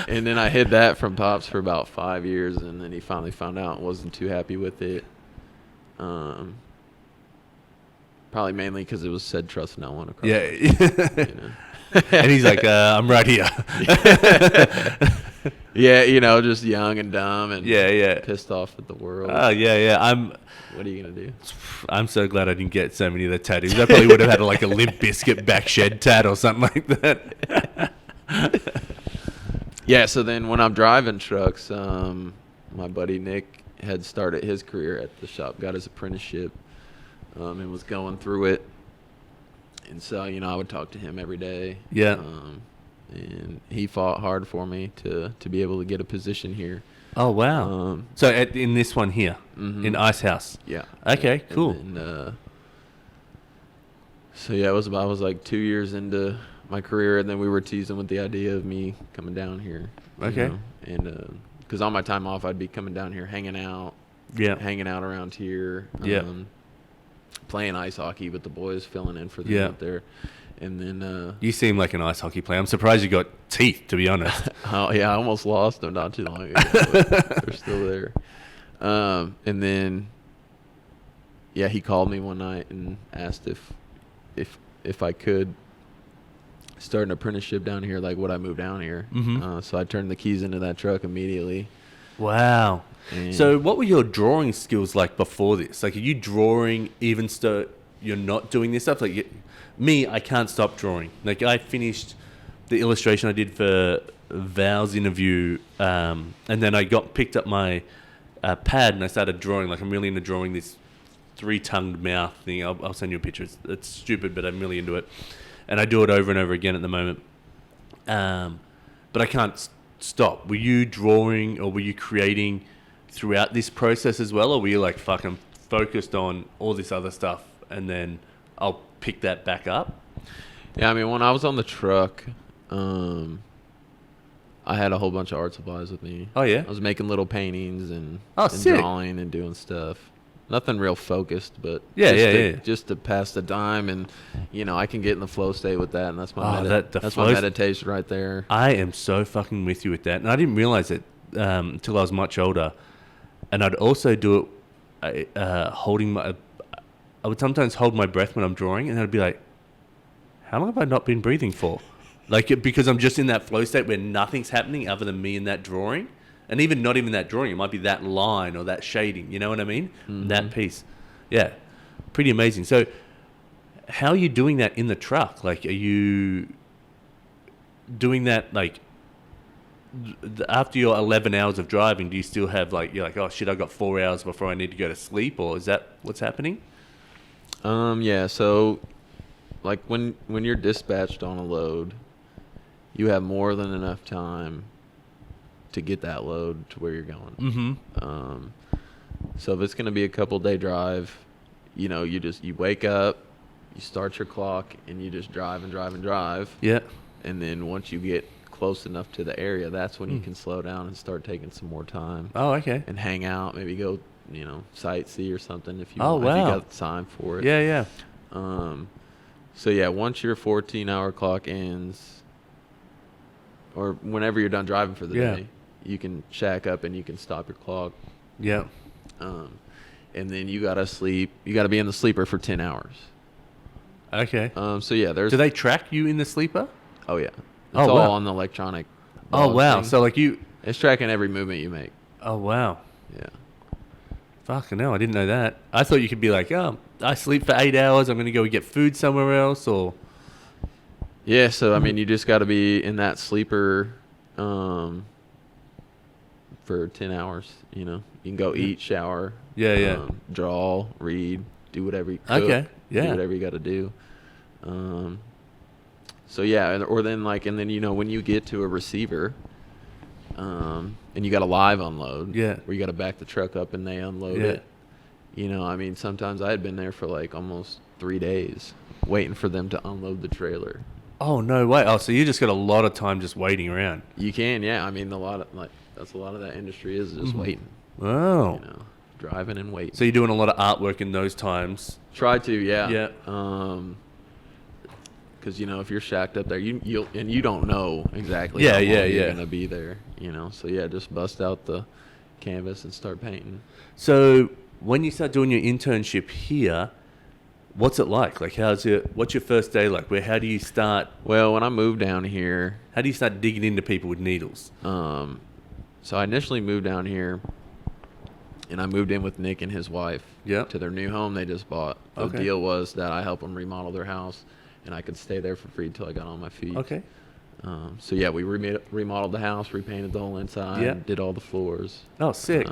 And then I hid that from Pops for about 5 years, and then he finally found out and wasn't too happy with it. Probably mainly because it was said Trust No One across my chest, And he's like, I'm right here. Yeah, just young and dumb and pissed off at the world. Oh, yeah. What are you going to do? I'm so glad I didn't get so many of the tattoos. I probably would have had like a Limp Bizkit back shed tat or something like that. Yeah, so then when I'm driving trucks, my buddy Nick had started his career at the shop, got his apprenticeship, and was going through it. And so, I would talk to him every day. Yeah. And he fought hard for me to be able to get a position here. Oh, wow. So in this one here, in Ice House? Yeah. Okay, cool. And I was like 2 years into my career, and then we were teasing with the idea of me coming down here. Okay. And because on my time off, I'd be coming down here, hanging out around here. Playing ice hockey with the boys, filling in for them out there. And then you seem like an ice hockey player. I'm surprised you got teeth, to be honest. Oh yeah, I almost lost them not too long ago. But they're still there. And then he called me one night and asked if I could start an apprenticeship down here, like would I move down here? So I turned the keys into that truck immediately. Wow. And So what were your drawing skills like before this? Like, are you drawing even though you're not doing this stuff? Like, me, I can't stop drawing. Like, I finished the illustration I did for Val's interview, and then I picked up my pad and I started drawing. Like, I'm really into drawing this 3-tongued mouth thing. I'll send you a picture. It's stupid, but I'm really into it. And I do it over and over again at the moment. But I can't stop. Were you drawing or were you creating throughout this process as well? Or were you like, fuck, I'm focused on all this other stuff and then I'll pick that back up? Yeah, I mean, when I was on the truck, I had a whole bunch of art supplies with me. Oh, yeah? I was making little paintings and sick. drawing and doing stuff. nothing real focused, but Yeah, just to pass the time, and I can get in the flow state with that, and that's my that's my meditation right there. I am so fucking with you with that, and I didn't realize it until I was much older. And I'd also do it holding my. I would sometimes hold my breath when I'm drawing, and I'd be like, "How long have I not been breathing for?" Because I'm just in that flow state where nothing's happening other than me in that drawing. And even not even that drawing, it might be that line or that shading. You know what I mean? Mm-hmm. That piece. Yeah. Pretty amazing. So how are you doing that in the truck? Like, are you doing that, like, after your 11 hours of driving, do you still have, like, you're like, oh, shit, I got 4 hours before I need to go to sleep? Or is that what's happening? Yeah. So, like, when you're dispatched on a load, you have more than enough time to get that load to where you're going. Mm-hmm. So if it's going to be a couple day drive, you wake up, you start your clock, and you just drive and drive and drive. Yeah. And then once you get close enough to the area, that's when you can slow down and start taking some more time. Oh, okay. And hang out, maybe go, sightsee or something if you want, if you got time for it. Yeah, yeah. So yeah, once your 14-hour clock ends, or whenever you're done driving for the day, you can shack up and you can stop your clock. Yeah. And then you gotta sleep. You gotta be in the sleeper for 10 hours. Okay. So yeah, do they track you in the sleeper? Oh yeah. It's all on the electronic. Oh wow. Thing. So like it's tracking every movement you make. Oh wow. Yeah. Fucking hell, I didn't know that. I thought you could be like, oh, I sleep for 8 hours. I'm gonna go get food somewhere else, or. Yeah. So I mean, you just got to be in that sleeper. For 10 hours, you can go eat, shower, draw, read, do whatever you cook, do whatever you got to do. So yeah, or then and then when you get to a receiver, and you got a live unload, where you got to back the truck up and they unload it. I mean, sometimes I had been there for like almost 3 days waiting for them to unload the trailer. Oh no way! Oh, so you just got a lot of time just waiting around. You can, yeah. I mean, that's a lot of that industry is just waiting. Oh. Driving and waiting. So you're doing a lot of artwork in those times. Try to, yeah. Yeah. Because if you're shacked up there, you don't know exactly how long you're gonna be there. So yeah, just bust out the canvas and start painting. So when you start doing your internship here, what's it like? Like, what's your first day like? How do you start? Well, when I moved down here, how do you start digging into people with needles? So I initially moved down here, and I moved in with Nick and his wife to their new home they just bought. The deal was that I helped them remodel their house, and I could stay there for free until I got on my feet. Okay. So yeah, we remodeled the house, repainted the whole inside, did all the floors. Oh, sick.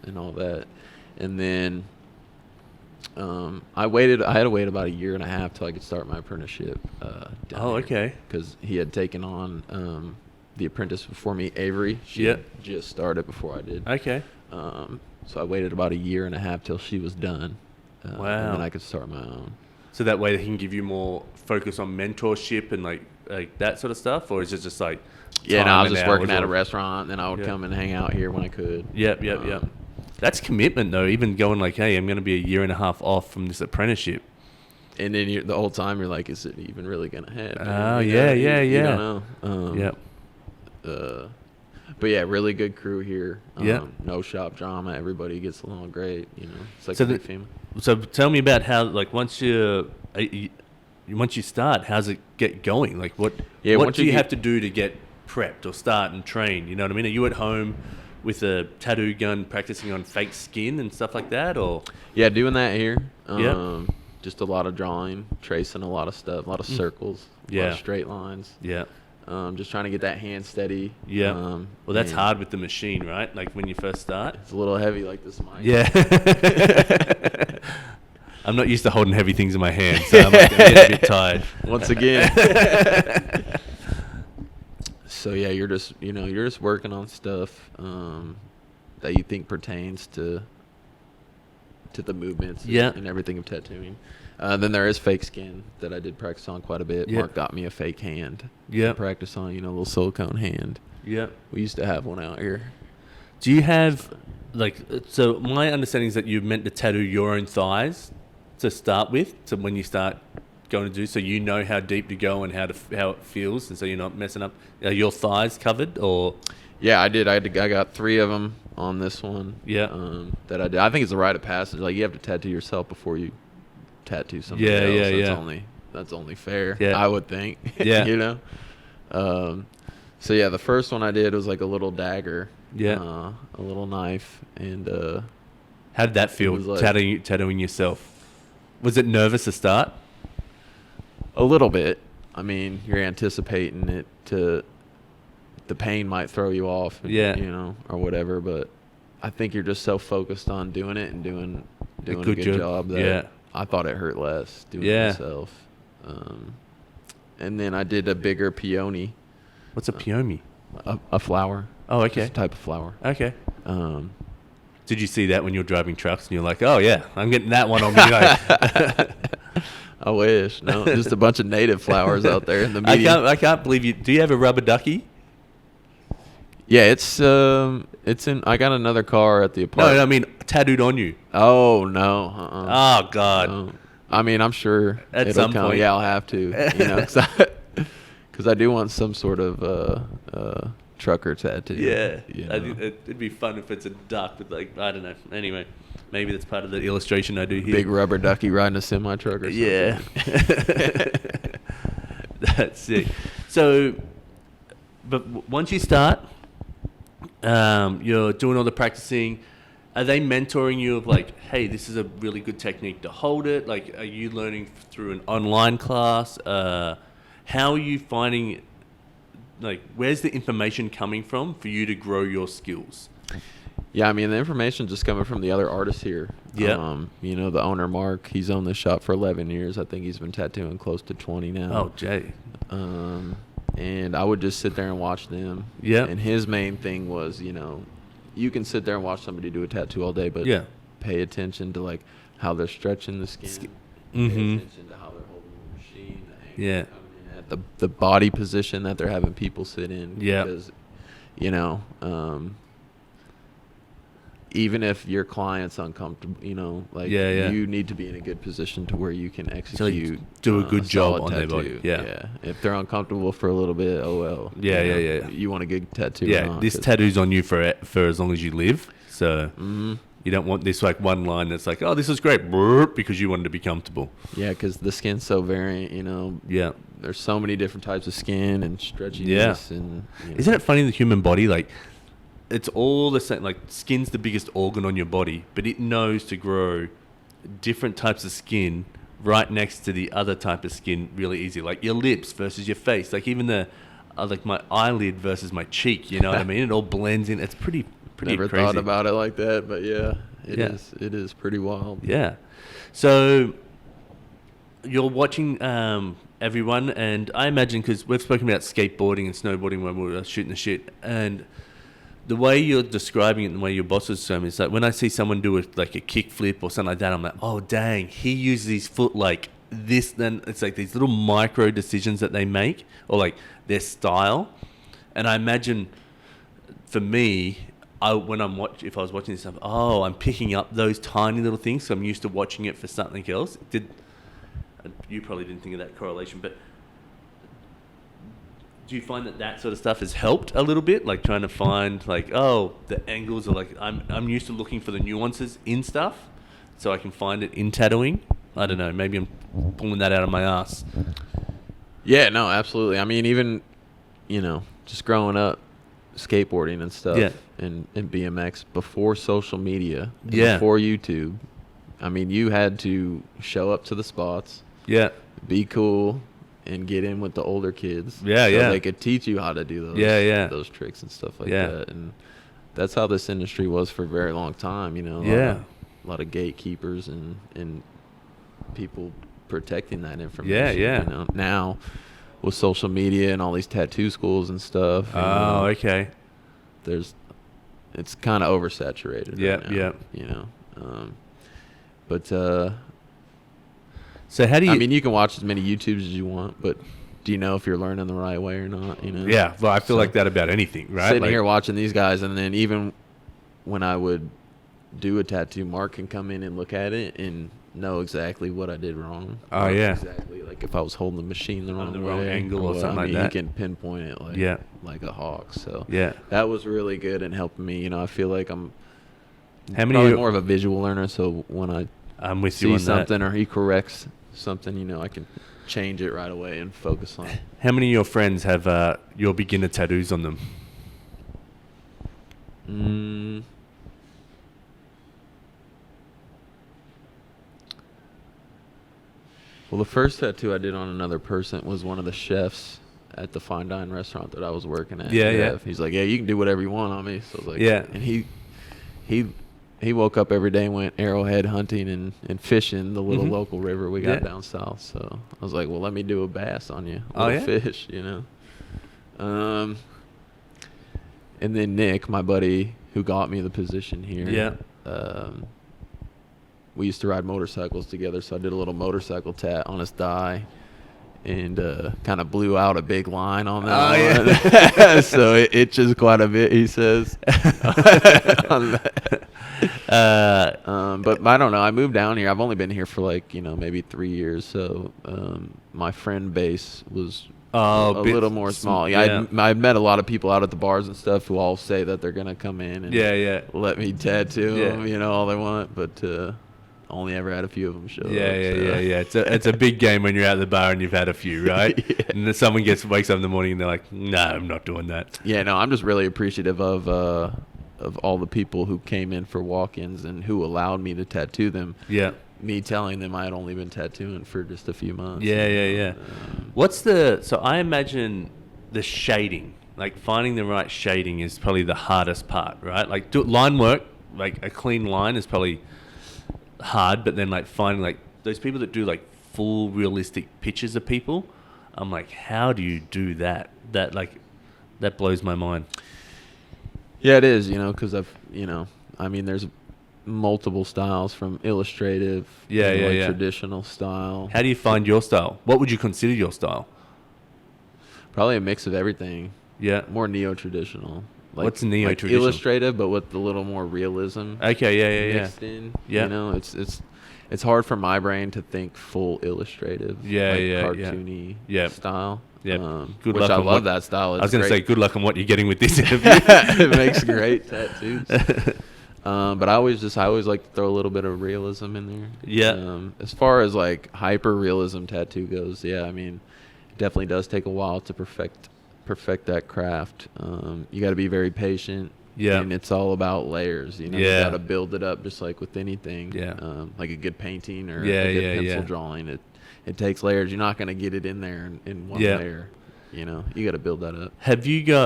And all that, and then I had to wait about 1.5 years till I could start my apprenticeship. Okay. Because he had taken on the apprentice before me, Avery. She had just started before I did. Okay. So I waited about 1.5 years till she was done. Wow. And then I could start my own. So that way they can give you more focus on mentorship and like that sort of stuff, or is it just like? Yeah, no, I was just working at a restaurant, and I would come and hang out here when I could. Yep. That's commitment though. Even going like, hey, I'm going to be 1.5 years off from this apprenticeship. And then the whole time you're like, is it even really going to happen? Oh, yeah. You don't know. But yeah, really good crew here. No shop drama. Everybody gets along great. It's like a big family. So tell me about how, like, once you start, how's it get going? Like, what do you have to do to get prepped or start and train? You know what I mean? Are you at home with a tattoo gun practicing on fake skin and stuff like that, or? Yeah, doing that here. Just a lot of drawing, tracing a lot of stuff, a lot of circles, a lot of straight lines. Yeah. Just trying to get that hand steady. Yeah. Well, that's hard with the machine, right? Like when you first start. It's a little heavy, like this mic. Yeah. I'm not used to holding heavy things in my hands, so I'm getting a bit tired. Once again. So yeah, you're just working on stuff that you think pertains to the movements and everything of tattooing. Then there is fake skin that I did practice on quite a bit. Mark got me a fake hand. Yeah. Practice on, a little silicone hand. Yeah. We used to have one out here. Do you have, like, so my understanding is that you're meant to tattoo your own thighs to start with, so when you start going to do, so you know how deep to go and how it feels, and so you're not messing up. Are your thighs covered, or? Yeah, I did. I got 3 of them on this one. Yeah. That I did. I think it's a rite of passage. Like, you have to tattoo yourself before you tattoo somebody Yeah, else. yeah. That's only fair. Yeah. I would think. Yeah. You know. So yeah, the first one I did was like a little dagger. Yeah. A little knife, and How did that feel, was like- tattooing yourself? Was it nervous to start? a little bit. I mean, you're anticipating it to. The pain might throw you off. Yeah. You know, or whatever, but I think you're just so focused on doing it and doing a good good job. job that Yeah. I thought it hurt less doing Yeah. it myself. And then I did a bigger peony, What's a peony? a flower. Oh, okay. Just a type of flower. Okay. Um, Did you see that when you're driving trucks and you're like, oh yeah, I'm getting that one on me? Like, I wish. No, just a bunch of native flowers out there in the medium. I can't believe you. Do you have a rubber ducky? Yeah, it's in. I got another car at the No, apartment. I mean tattooed on you. Oh no. Oh God. No. I mean, I'm sure At it'll some come. point. Yeah, I'll have to. You know, because I do want some sort of trucker tattoo. Yeah. You I know. think it'd be fun if it's a duck with, like, I don't know. Anyway, maybe that's part of the illustration I do here. Big rubber ducky riding a semi truck or something. Yeah. That's sick. So, but once you start, you're doing all the practicing. Are they mentoring you of like, hey, this is a really good technique to hold it? Like, are you learning through an online class? How are you finding, like, where's the information coming from for you to grow your skills? Yeah, I mean, the information just coming from the other artists here. Yeah. You know, the owner, Mark, he's owned this shop for 11 years. I think he's been tattooing close to 20 now. Oh, Jay. And I would just sit there and watch them. Yeah. And his main thing was, you know, you can sit there and watch somebody do a tattoo all day, but Yeah. pay attention to, like, how they're stretching the skin. Pay Mhm. attention to how they're holding the machine. The Yeah. angle coming in at the body position that they're having people sit in. Yeah. Because, you know, even if your client's uncomfortable, you know, like, Yeah, yeah. you need to be in a good position to where you can execute. do a good job solid on their body. tattoo. Yeah. If they're uncomfortable for a little bit, oh well. Yeah, you know, yeah. You want a good tattoo. Yeah, or not, this 'cause- tattoo's on you for as long as you live. So Mhm. you don't want this like one line that's like, oh, this is great, brrr, because you wanted to be comfortable. Yeah, because the skin's so variant. You know, Yeah. there's so many different types of skin and stretchiness. Yeah. And you know. Isn't it funny, the human body, like, it's all the same. Like, skin's the biggest organ on your body, but it knows to grow different types of skin right next to the other type of skin really easy. Like your lips versus your face. Like even the, like my eyelid versus my cheek. You know what I mean? It all blends in. It's pretty Never crazy. thought about it like that, but yeah, it Yeah. is. It is pretty wild. Yeah. So you're watching everyone, and I imagine, because we've spoken about skateboarding and snowboarding when we were shooting the shit, and the way you're describing it and the way your boss is saying, is like when I see someone do like a kick flip or something like that, I'm like, oh dang, he uses his foot like this. Then it's like these little micro decisions that they make, or like their style. And I imagine for me, if I was watching this, I'm picking up those tiny little things. So I'm used to watching it for something else. You probably didn't think of that correlation, but do you find that sort of stuff has helped a little bit? Like trying to find like, oh, the angles are like, I'm used to looking for the nuances in stuff, so I can find it in tattooing. I don't know. Maybe I'm pulling that out of my ass. Yeah, no, absolutely. I mean, even, you know, just growing up, skateboarding and stuff, Yeah. and BMX before social media, and Yeah. before YouTube. I mean, you had to show up to the spots, Yeah. be cool, and get in with the older kids. Yeah, so yeah. they could teach you how to do those. Yeah, yeah. Those tricks and stuff like Yeah. that. And that's how this industry was for a very long time. You know. Yeah. A lot of gatekeepers and people protecting that information. Yeah, yeah. You know, now with social media and all these tattoo schools and stuff. you know, Oh, okay. it's kind of oversaturated. Yep, right now, yep. You know, but So how do you? I mean, you can watch as many YouTubes as you want, but do you know if you're learning the right way or not? You know. yeah. Well, I feel So, like that about anything, right? Sitting Like, here watching these guys, and then even when I would do a tattoo, Mark can come in and look at it and know exactly what I did wrong. Oh, yeah. Exactly. Like if I was holding the machine the wrong way, angle or something like that. He can pinpoint it like a hawk. So Yeah. that was really good in helping me. You know, I feel like I'm How many probably more of a visual learner. So when I'm with see you on something that. or he corrects something, you know, I can change it right away and focus on it. How many of your friends have your beginner tattoos on them? Well, the first tattoo I did on another person was one of the chefs at the fine dine restaurant that I was working at. Yeah. He's like, yeah, you can do whatever you want on me. So I was like, Yeah. And he woke up every day and went arrowhead hunting and fishing the little local river we got down south. So I was like, well, let me do a bass on you, fish, you know. And then Nick, my buddy who got me the position here. We used to ride motorcycles together, so I did a little motorcycle tat on his thigh and kind of blew out a big line on that one. So it itches quite a bit, he says. On that. But I don't know. I moved down here. I've only been here for like, you know, maybe 3 years. So my friend base was a little more small. Yeah, I met a lot of people out at the bars and stuff who all say that they're going to come in and let me tattoo them, you know, all they want. But only ever had a few of them show up. Yeah. It's a big game when you're out at the bar and you've had a few, right? And then someone wakes up in the morning and they're like, no, I'm not doing that. Yeah, no, I'm just really appreciative of all the people who came in for walk-ins and who allowed me to tattoo them. Yeah. Me telling them I had only been tattooing for just a few months. Yeah. So I imagine the shading, like finding the right shading is probably the hardest part, right? Like line work, like a clean line is probably hard, but then like finding like those people that do like full realistic pictures of people, I'm like, how do you do that? That blows my mind. Yeah, it is, you know, because there's multiple styles from illustrative to traditional style. How do you find your style? What would you consider your style? Probably a mix of everything. Yeah. More neo-traditional. Like, what's neo-traditional? Like illustrative, but with a little more realism. Okay, mixed in. Yeah. You know, it's hard for my brain to think full illustrative. Cartoony style. Yeah. Which I love that style. I was going to say, good luck on what you're getting with this interview. It makes great tattoos. But I always like to throw a little bit of realism in there. Yeah. As far as like hyper realism tattoo goes, I mean, it definitely does take a while to perfect that craft. You got to be very patient. Yeah. And it's all about layers. You know, you got to build it up just like with anything. Yeah. Like a good painting or a good pencil drawing. It takes layers. You're not going to get it in there in one layer. You know, you got to build that up.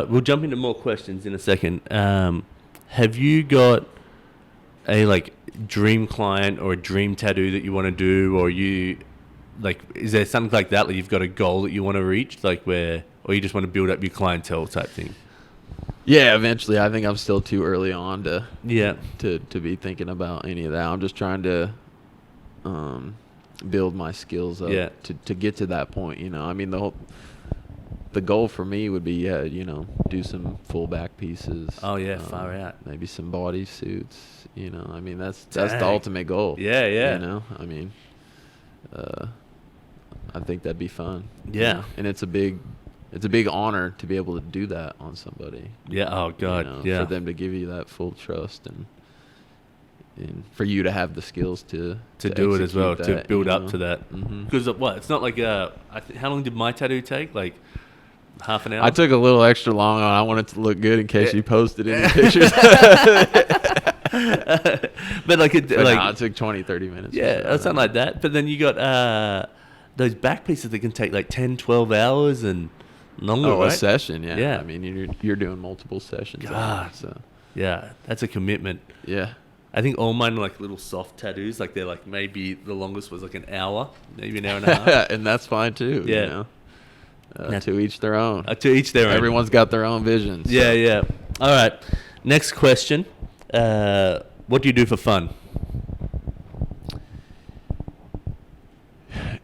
We'll jump into more questions in a second. Have you got a like dream client or a dream tattoo that you want to do, or is there something like that? Like you've got a goal that you want to reach, or you just want to build up your clientele type thing? Yeah, eventually. I think I'm still too early on to be thinking about any of that. I'm just trying to build my skills up to get to that point. You know, I mean, the goal for me would be, you know, do some full back pieces. Oh yeah, far out. Maybe some body suits. You know, I mean, that's the ultimate goal. Yeah. You know, I mean, I think that'd be fun. Yeah. You know? And it's a big honor to be able to do that on somebody. Yeah. Oh God. You know, yeah. For them to give you that full trust and for you to have the skills to do it as well, that, to build up to that. Mm-hmm. Because it's not like how long did my tattoo take? Like half an hour. I took a little extra long on. I wanted to look good in case you posted any pictures. But it took 20, 30 minutes. Yeah, or something like that. But then you got those back pieces that can take like 10, 12 hours and longer, right? A session, yeah. I mean, you're doing multiple sessions. God. Yeah, that's a commitment. Yeah. I think all mine are like little soft tattoos. Like they're like maybe the longest was like an hour, maybe an hour and a half. And that's fine too. Yeah. You know? To each their own. To each their own. Everyone's got their own vision. So. Yeah. All right. Next question. What do you do for fun?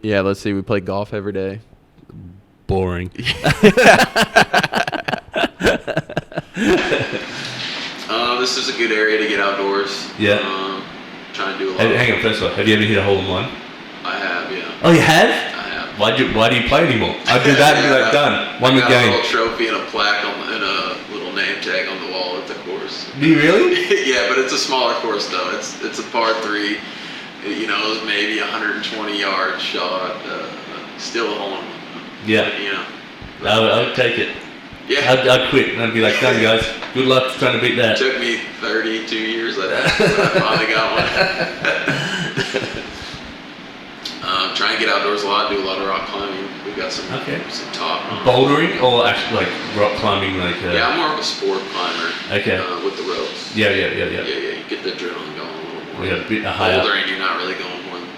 Yeah, let's see. We play golf every day. Boring. this is a good area to get outdoors. Yeah. Try and do a lot. Hang on, first of all, have you ever hit a hole in one? I have, yeah. Oh, you have? I have. Why do you play anymore? I'd do that and be like, done. Won the I got game. a little trophy and a plaque and a little name tag on the wall at the course. Do you really? Yeah, but it's a smaller course though. It's a par 3. You know, it was maybe 120-yard shot. Still a hole in one. Yeah. But, you know. I would take it. Yeah. I'd quit and I'd be like, done guys. Good luck trying to beat that. It took me 32 years, I think, but I finally got one. Try and get outdoors a lot, do a lot of rock climbing. We've got some top. Bouldering or actually like rock climbing? Yeah, I'm more of a sport climber. Okay. With the ropes. Yeah. Yeah, you get the adrenaline going a little more. Yeah, a bit higher. Bouldering, you're not really going more than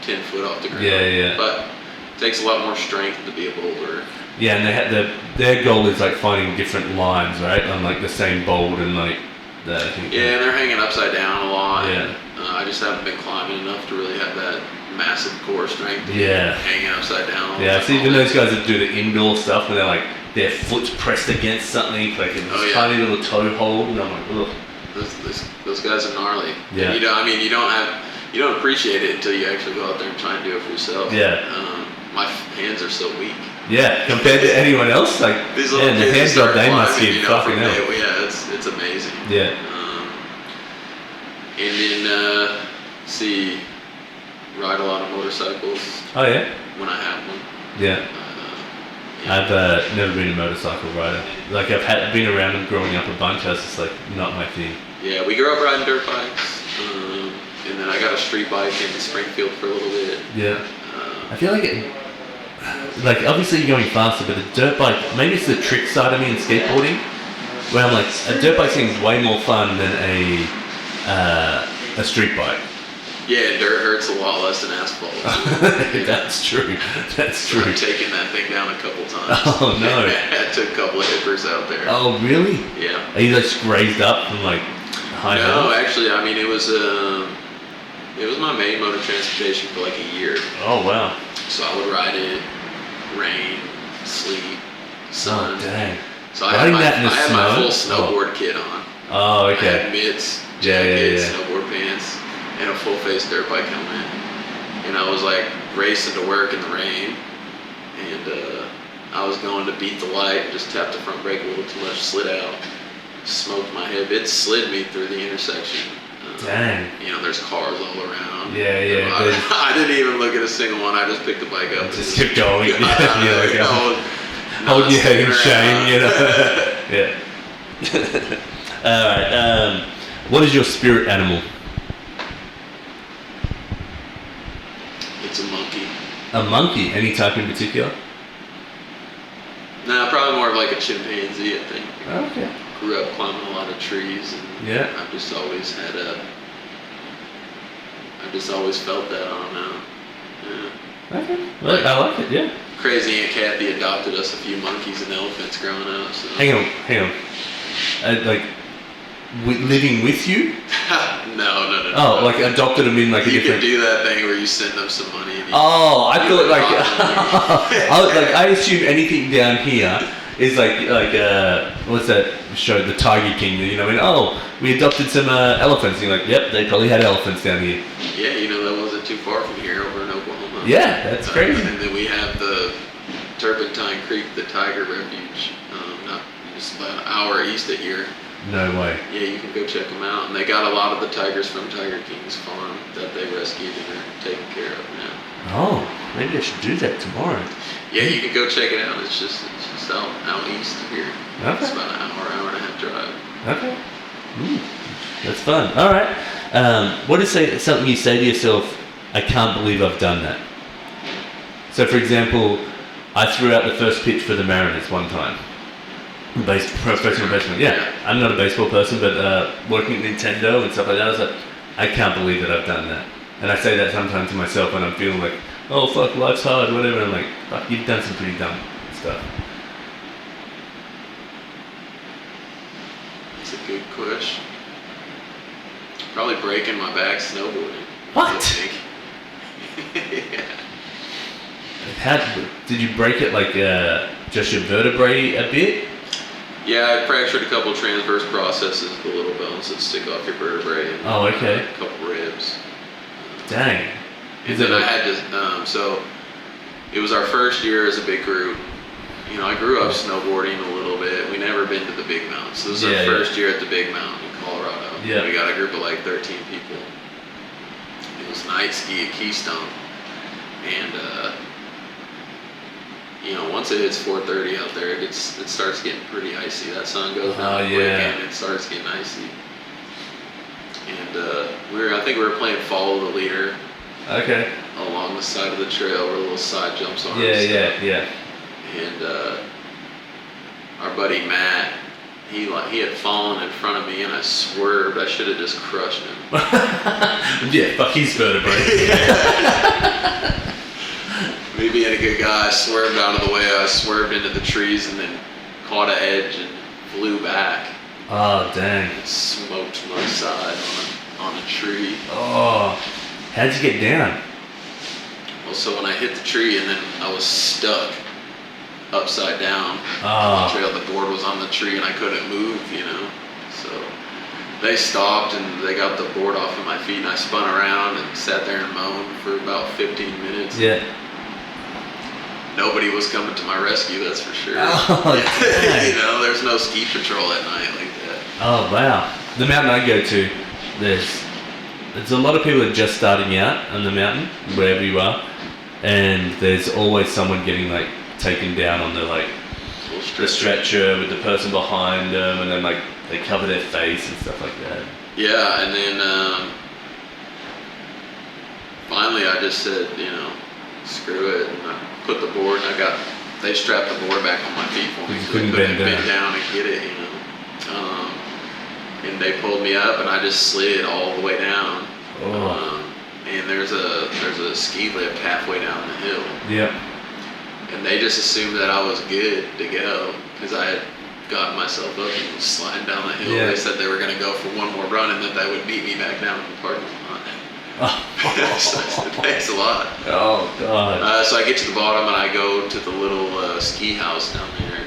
10 foot off the ground. Yeah. But it takes a lot more strength to be a boulder. Yeah, and their goal is like finding different lines, right, on like the same bold and like that. I think. Yeah, and they're hanging upside down a lot. Yeah. I just haven't been climbing enough to really have that massive core strength. Yeah. Hanging upside down. Yeah, see, even those guys that do the indoor stuff, and they're like their foot's pressed against something, like in this tiny little toe hold, and I'm like, ugh. Those guys are gnarly. Yeah. And you don't appreciate it until you actually go out there and try and do it for yourself. Yeah. My hands are so weak. Yeah, compared to anyone else, like these little the hand job they must be fucking hell. Yeah, it's amazing. Yeah. And then ride a lot of motorcycles. Oh yeah. When I have one. Yeah. I've never been a motorcycle rider. Like I've been around them growing up a bunch. I was just like not my thing. Yeah, we grew up riding dirt bikes, and then I got a street bike in Springfield for a little bit. Yeah. I feel like obviously you're going faster, but the dirt bike, maybe it's the trick side of me in skateboarding, where I'm like, a dirt bike seems way more fun than a street bike. Yeah, dirt hurts a lot less than asphalt. That's true. That's true. I've taken that thing down a couple times. Oh no! I took a couple of hippers out there. Oh really? Yeah. Are you like grazed up from like high? No, actually, I mean it was my main mode of transportation for like a year. Oh wow! So I would ride it, rain, sleet, sun. Oh dang! So I had my full snowboard kit on. Oh okay. I had mitts, jackets, snowboard pants, and a full face dirt bike helmet. And I was like racing to work in the rain, and I was going to beat the light, just tapped the front brake a little too much, slid out, smoked my hip. It slid me through the intersection. Dang. You know, there's cars all around. Yeah. I didn't even look at a single one. I just picked the bike up. Just kept going. Hold your head in shame, you know. Yeah. All right. What is your spirit animal? It's a monkey. A monkey? Any type in particular? Nah, probably more of like a chimpanzee, I think. Okay. Grew up climbing a lot of trees, and I've just always felt that. I don't know. Yeah. Okay. Well, I like it. Yeah. Crazy Aunt Kathy adopted us a few monkeys and elephants growing up. So. Hang on. Living with you? No. Oh, like adopted them in like a different. You can do that thing where you send them some money. And I thought I assume anything down here is like what's that show, The Tiger King? You know, we adopted some elephants. And you're like, yep, they probably had elephants down here. Yeah, that wasn't too far from here, over in Oklahoma. Yeah, that's crazy. And then we have the Turpentine Creek, the Tiger Refuge, just about an hour east of here. No way. Yeah, you can go check them out, and they got a lot of the tigers from Tiger King's farm that they rescued and are taking care of now. Oh, maybe I should do that tomorrow. Yeah, you can go check it out. It's just out east of here. Okay. It's about an hour and a half drive. Okay. That's fun. All right. What is something you say to yourself, I can't believe I've done that? So, for example, I threw out the first pitch for the Mariners one time. Professional baseball. Yeah, I'm not a baseball person, but working at Nintendo and stuff like that, I was like, I can't believe that I've done that. And I say that sometimes to myself when I'm feeling like, oh fuck, life's hard, whatever. I'm like, fuck, you've done some pretty dumb stuff. That's a good question. Probably breaking my back snowboarding. What? Yeah. How did you break it? Like just your vertebrae a bit? Yeah, I fractured a couple transverse processes, the little bones that stick off your vertebrae. And, Oh, okay. A couple ribs. Dang. And then I had to, so it was our first year as a big group. You know, I grew up snowboarding a little bit. We never been to the big mountain. So this was our first year at the big mountain in Colorado. Yeah. We got a group of like 13 people. It was night ski at Keystone. And, you know, once it hits 4:30 out there, it starts getting pretty icy. That sun goes down quick and it starts getting icy. And I think we were playing follow the leader. Okay. Along the side of the trail where little side jumps are. Yeah. And our buddy Matt, he had fallen in front of me and I swerved. I should have just crushed him. Yeah, fuck his vertebrae. Me being a good guy, I swerved out of the way. I swerved into the trees and then caught an edge and flew back. Oh, dang. It smoked my side on a tree. Oh, how'd you get down? Well, so when I hit the tree and then I was stuck upside down Oh. on the trail, the board was on the tree and I couldn't move, you know. So they stopped and they got the board off of my feet and I spun around and sat there and moaned for about 15 minutes. Yeah. Nobody was coming to my rescue, that's for sure. Oh, you know, there's no ski patrol at night like that. Oh, wow. The mountain I go to, there's a lot of people that are just starting out on the mountain, wherever you are, and there's always someone getting like taken down on the stretcher with the person behind them, and then like they cover their face and stuff like that. Yeah, and then finally I just said, you know, screw it, and I put the board, and they strapped the board back on my feet for me, so I couldn't bend down and get it, you know. And they pulled me up, and I just slid all the way down. And there's a ski lift halfway down the hill. Yep. And they just assumed that I was good to go because I had gotten myself up and was sliding down the hill. Yeah. They said they were going to go for one more run and that they would meet me back down in the parking lot. So I said, thanks a lot. Oh, God. So I get to the bottom and I go to the little ski house down there.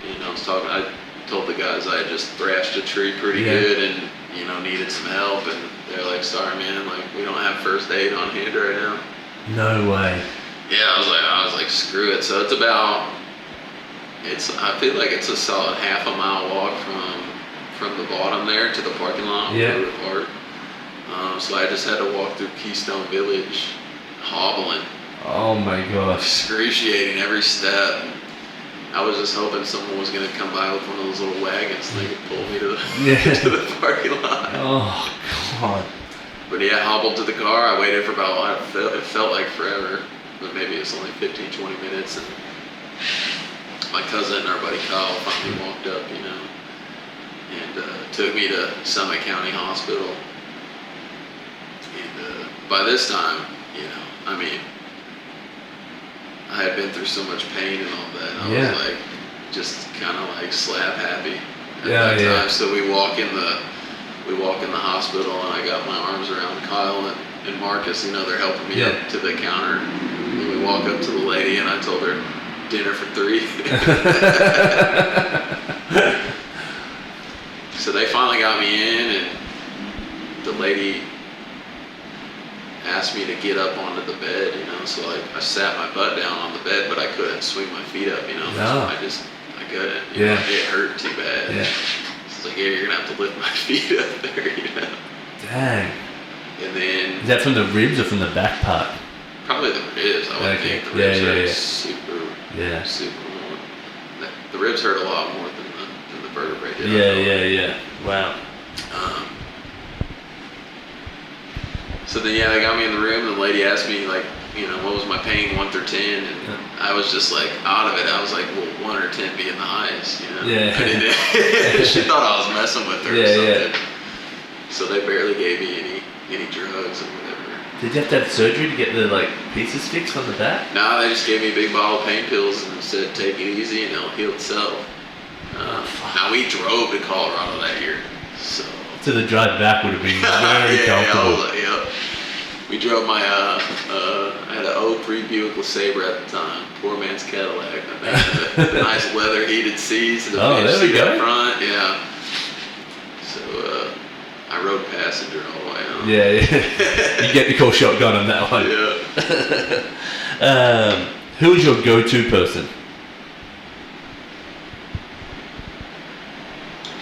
And I told the guys I had just thrashed a tree pretty good and, you know, needed some help. And they're like, sorry, man, like, we don't have first aid on hand right now. No way. Yeah, I was like, screw it. So I feel like it's a solid half a mile walk from the bottom there to the parking lot where we park. So I just had to walk through Keystone Village, hobbling. Oh my gosh. Excruciating every step. I was just hoping someone was going to come by with one of those little wagons and they could pull me to the parking lot. Oh, God. But yeah, hobbled to the car. I waited for about, it felt like forever, but maybe it's only 15, 20 minutes. And my cousin and our buddy Kyle finally walked up, you know, and took me to Summit County Hospital. And by this time, you know, I mean, I had been through so much pain and all that. I was like, just kind of like slap happy at that time. So we walk in the hospital, and I got my arms around Kyle and Marcus. You know, they're helping me up to the counter. And we walk up to the lady, and I told her, dinner for 3. So they finally got me in, and the lady asked me to get up onto the bed, you know, so like I sat my butt down on the bed, but I couldn't swing my feet up, you know. No. So I couldn't. You know, it hurt too bad. Yeah. It's like, yeah, you're gonna have to lift my feet up there, you know. Dang. And then is that from the ribs or from the back part? Probably the ribs. I would think the ribs are super more. The ribs hurt a lot more than the vertebrae did. Yeah. Wow. So then, they got me in the room, and the lady asked me, like, you know, what was my pain, 1 through 10, and I was just, like, out of it. I was like, well, 1 or 10 being the highest, you know? Yeah. She thought I was messing with her or something. Yeah. So they barely gave me any drugs or whatever. Did you have to have surgery to get the, like, pieces fixed on the back? No, they just gave me a big bottle of pain pills and said, take it easy and it'll heal itself. Now, we drove to Colorado that year, so... So the drive back would have been very comfortable. We drove my, I had an '03 Buick LeSabre at the time, poor man's Cadillac. The nice leather heated seats, and the bench there we seat go. up front, yeah. So I rode passenger all the way home. Yeah. You get the call shotgun on that one. Yeah. Who is your go-to person?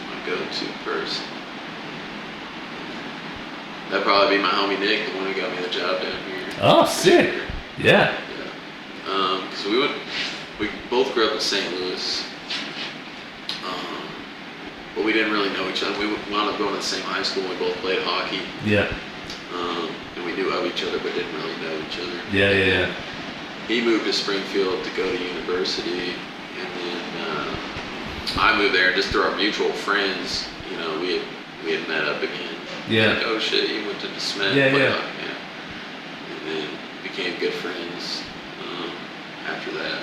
My go-to person. That'd probably be my homie Nick, the one who got me the job down here. Oh, sick. Yeah. So we both grew up in St. Louis, but we didn't really know each other. We wound up going to the same high school. We both played hockey. Yeah. And we knew of each other, but didn't really know each other. Yeah. He moved to Springfield to go to university, and then I moved there just through our mutual friends. You know, we had met up again. Yeah. Like, oh shit, you went to DeSmet. Yeah. And then became good friends after that.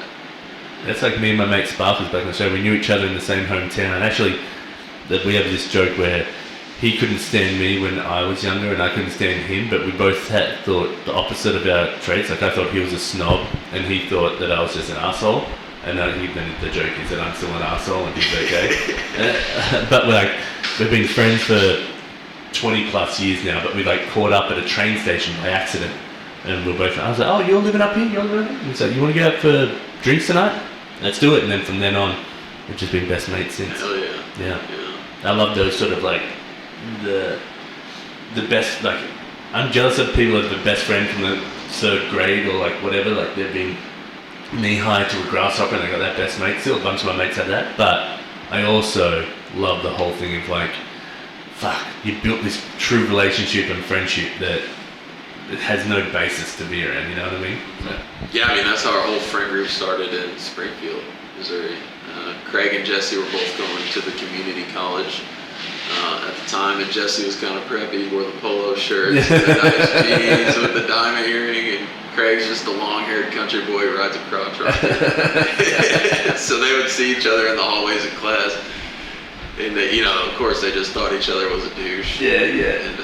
That's like me and my mate Sparkles back in the show. We knew each other in the same hometown. And actually, that we have this joke where he couldn't stand me when I was younger and I couldn't stand him, but we both thought the opposite of our traits. Like I thought he was a snob and he thought that I was just an asshole. And then the joke is that I'm still an asshole and he's okay. But we've been friends for 20 plus years now, but we caught up at a train station by accident. And I was like, oh, you're living up here? And he's like, you want to go out for drinks tonight? Let's do it. And then from then on, we've just been best mates since. Hell yeah. Yeah. I love those sort of the best, I'm jealous of people who have the best friend from the third grade or whatever, they've been knee-high to a grasshopper and they got that best mate. Still a bunch of my mates have that, but I also love the whole thing of you built this true relationship and friendship that it has no basis to be around, you know what I mean? So. Yeah, I mean, that's how our whole friend group started in Springfield, Missouri. Craig and Jesse were both going to the community college at the time, and Jesse was kind of preppy, wore the polo shirts, and the nice jeans with the diamond earring, and Craig's just a long-haired country boy who rides a crotch rocket. So they would see each other in the hallways of class, and they, of course, they just thought each other was a douche. Yeah. And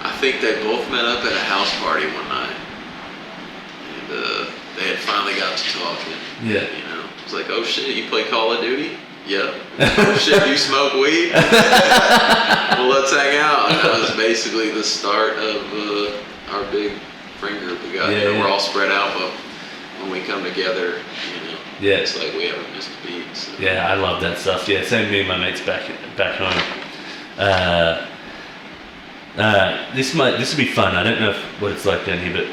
I think they both met up at a house party one night, and they had finally got to talking. Yeah. It's like, oh shit, you play Call of Duty? Yep. Oh shit, you smoke weed? Well, let's hang out. And that was basically the start of our big friend group we got. We're all spread out, but when we come together, it's like we haven't missed a beat. So. Yeah, I love that stuff. Yeah, same me and my mates back home. This will be fun. I don't know what it's like down here, but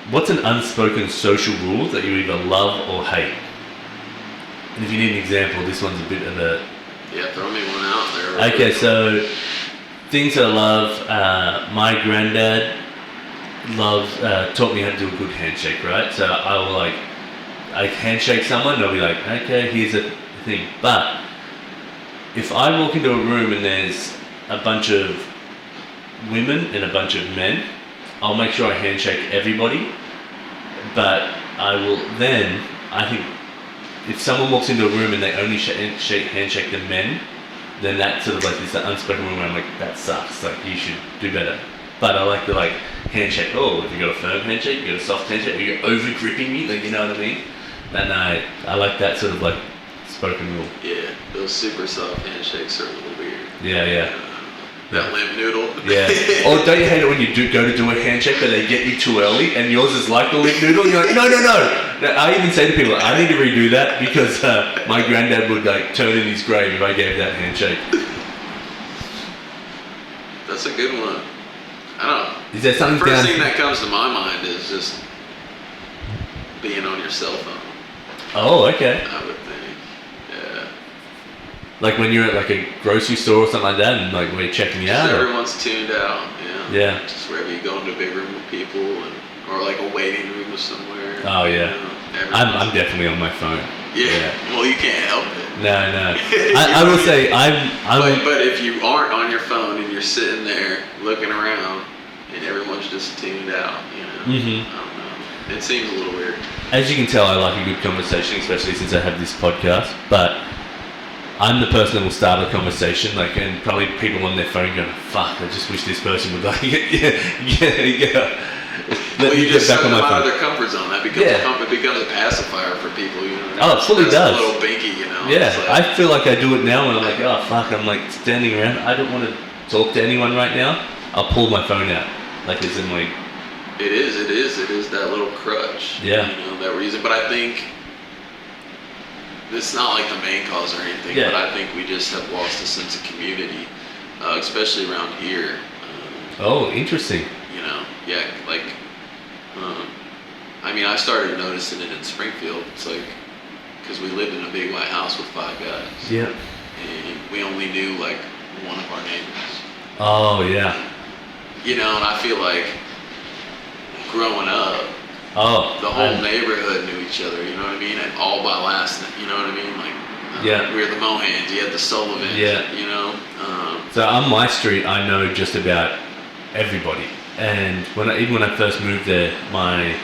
what's an unspoken social rule that you either love or hate? And if you need an example, this one's a bit of a... Yeah, throw me one out there. Okay, so things that I love, my granddad taught me how to do a good handshake, right? So I handshake someone and I'll be like, okay, here's a thing. But if I walk into a room and there's a bunch of women and a bunch of men, I'll make sure I handshake everybody. But I think if someone walks into a room and they only handshake the men, then that's sort of this unspoken rule where I'm like, that sucks, you should do better. But I like the handshake. Oh, if you got a firm handshake, you got a soft handshake, you're over gripping me, you know what I mean? And I like that sort of spoken rule. Yeah, those super soft handshakes are a little weird. Yeah. That limp noodle. Yeah. Or don't you hate it when you go to do a handshake but they get you too early and yours is like the limp noodle? You're like, no. I even say to people, I need to redo that because my granddad would turn in his grave if I gave that handshake. That's a good one. I don't know. Is there something the first thing that comes to my mind is just being on your cell phone. Oh, okay. I would think. Yeah. Like when you're at a grocery store or something like that and we're checking you out? Everyone's tuned out, Yeah. Just wherever you go into a big room with people or a waiting room somewhere. Oh, yeah. I'm definitely on my phone. Yeah. Well, you can't help it. No. I will say But if you aren't on your phone and you're sitting there looking around and everyone's just tuned out, Mm-hmm. I don't know. It seems a little weird. As you can tell, I like a good conversation, especially since I have this podcast. But I'm the person that will start a conversation, like, and probably people on their phone going, "Fuck, I just wish this person would like, yeah." Well, you just send them out of their comfort zone. That becomes it becomes a pacifier for people. You know. Oh, it fully does. A little binky, you know. Yeah, I feel like I do it now when I'm like, oh fuck, I'm like standing around. I don't want to talk to anyone right now. I'll pull my phone out, like as in like. It is that little crutch. Yeah. You know, that reason, but I think it's not like the main cause or anything. Yeah. But I think we just have lost a sense of community, especially around here. Oh, interesting. You know, yeah, like, I mean, I started noticing it in Springfield. It's like, because we lived in a big white house with 5 guys. Yeah. And we only knew like one of our neighbors. Oh, yeah. You know, and I feel like growing up, the whole neighborhood knew each other, you know what I mean? And all by last name, you know what I mean? Like, we were the Mohans, you had the Sullivans, you know? So on my street, I know just about everybody. And even when I first moved there, I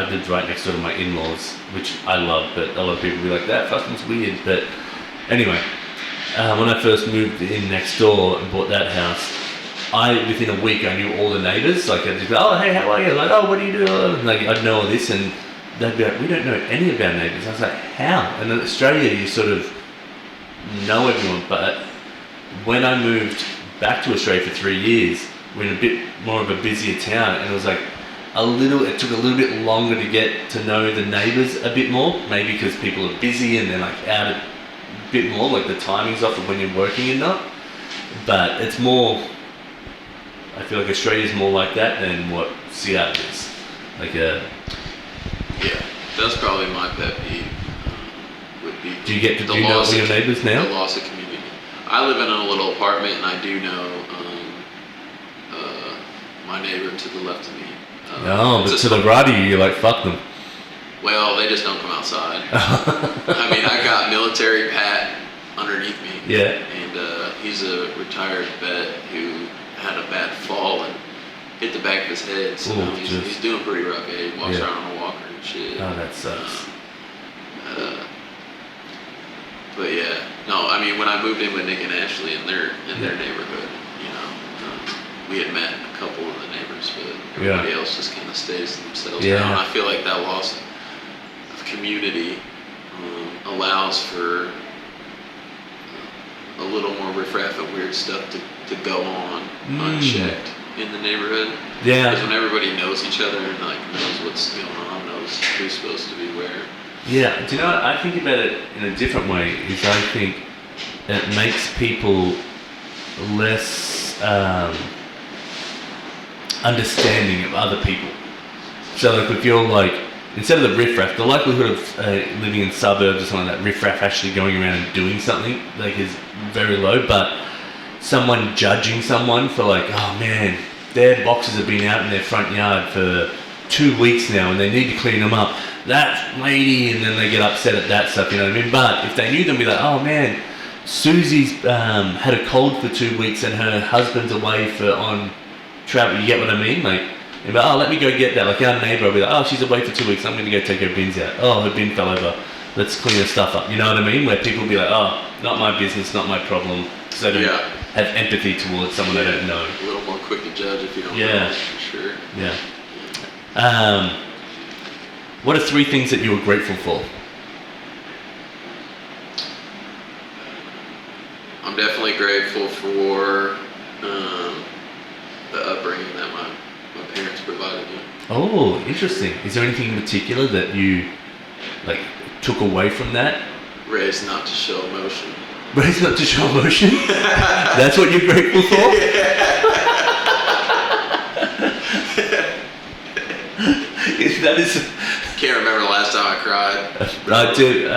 lived right next door to my in-laws, which I love, but a lot of people be like, that fucking's weird. But anyway, when I first moved in next door and bought that house, within a week I knew all the neighbours. Like I'd just be, oh hey, how are you? Like, oh, what do you do? And like I'd know all this, and they'd be like, we don't know any of our neighbours. I was like, how? And in Australia, you sort of know everyone. But when I moved back to Australia for 3 years, we're in a bit more of a busier town, and it was like it took a little bit longer to get to know the neighbours a bit more, maybe because people are busy and they're like out a bit more, like the timing's off of when you're working and not. But it's more, I feel like Australia's more like that than what Seattle is. Like yeah, that's probably my pet peeve. Would be do you know all your neighbours now? The loss of community. I live in a little apartment, and I do know my neighbor to the left of me. No, but to the right of you, you're like, fuck them. Well, they just don't come outside. I mean, I got military Pat underneath me. Yeah. And he's a retired vet who had a bad fall and hit the back of his head. So he's doing pretty rough. He walks around on a walker and shit. Oh, that sucks. But yeah, no, I mean, when I moved in with Nick and Ashley in their neighborhood, you know, we had met a couple of the neighbors, but everybody else just kind of stays to themselves now. And I feel like that loss of community allows for a little more riffraff and weird stuff to go on unchecked in the neighborhood. Yeah. Because when everybody knows each other and like knows what's going on, knows who's supposed to be where. Yeah, do you know what? I think about it in a different way. Is I think it makes people less understanding of other people. So like if you're like, instead of the riffraff, the likelihood of living in suburbs or something like that, riffraff actually going around and doing something like is very low. But someone judging someone for like, oh man, their boxes have been out in their front yard for 2 weeks now and they need to clean them up. That lady, and then they get upset at that stuff, you know what I mean? But if they knew them, be like, oh man, Susie's had a cold for 2 weeks and her husband's away on travel. You get what I mean? Like, you'd be like, oh, let me go get that. Like our neighbour will be like, oh, she's away for 2 weeks. I'm going to go take her bins out. Oh, her bin fell over. Let's clean her stuff up. You know what I mean? Where people will be like, oh, not my business, not my problem. Because they don't have empathy towards someone they don't know. A little more quick to judge if you don't know. For sure. Yeah. What are 3 things that you were grateful for? I'm definitely grateful for the upbringing that my parents provided me. Oh, interesting. Is there anything in particular that you like took away from that? Raised not to show emotion. Raised not to show emotion? That's what you're grateful for? That is... Can't remember the last time I cried. I do.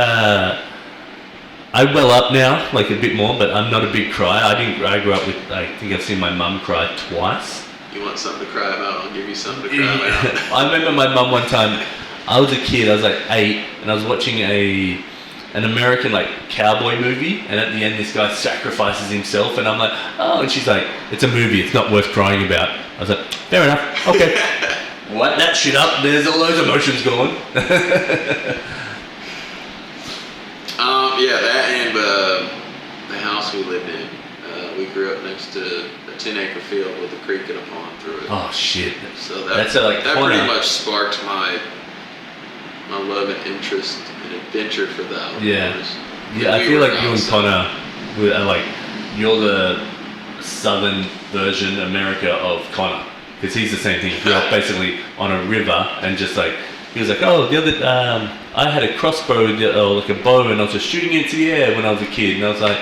I well up now, like a bit more, but I'm not a big crier. I grew up with, I think I've seen my mum cry twice. You want something to cry about? I'll give you something to cry about. I remember my mum one time, I was a kid, I was like 8, and I was watching an American like cowboy movie, and at the end this guy sacrifices himself, and I'm like, oh, and she's like, it's a movie, it's not worth crying about. I was like, fair enough, okay. Wipe that shit up, there's all those emotions gone. Yeah, that and the house we lived in. We grew up next to a 10-acre field with a creek and a pond through it. Oh shit! So that pretty much sparked my love and interest and adventure for the outdoors. Yeah. I feel like you and Connor are like, you're the southern version America of Connor, because he's the same thing. He grew up basically on a river and just like, he was like, oh, the other I had a crossbow or like a bow and I was just shooting into the air when I was a kid, and I was like,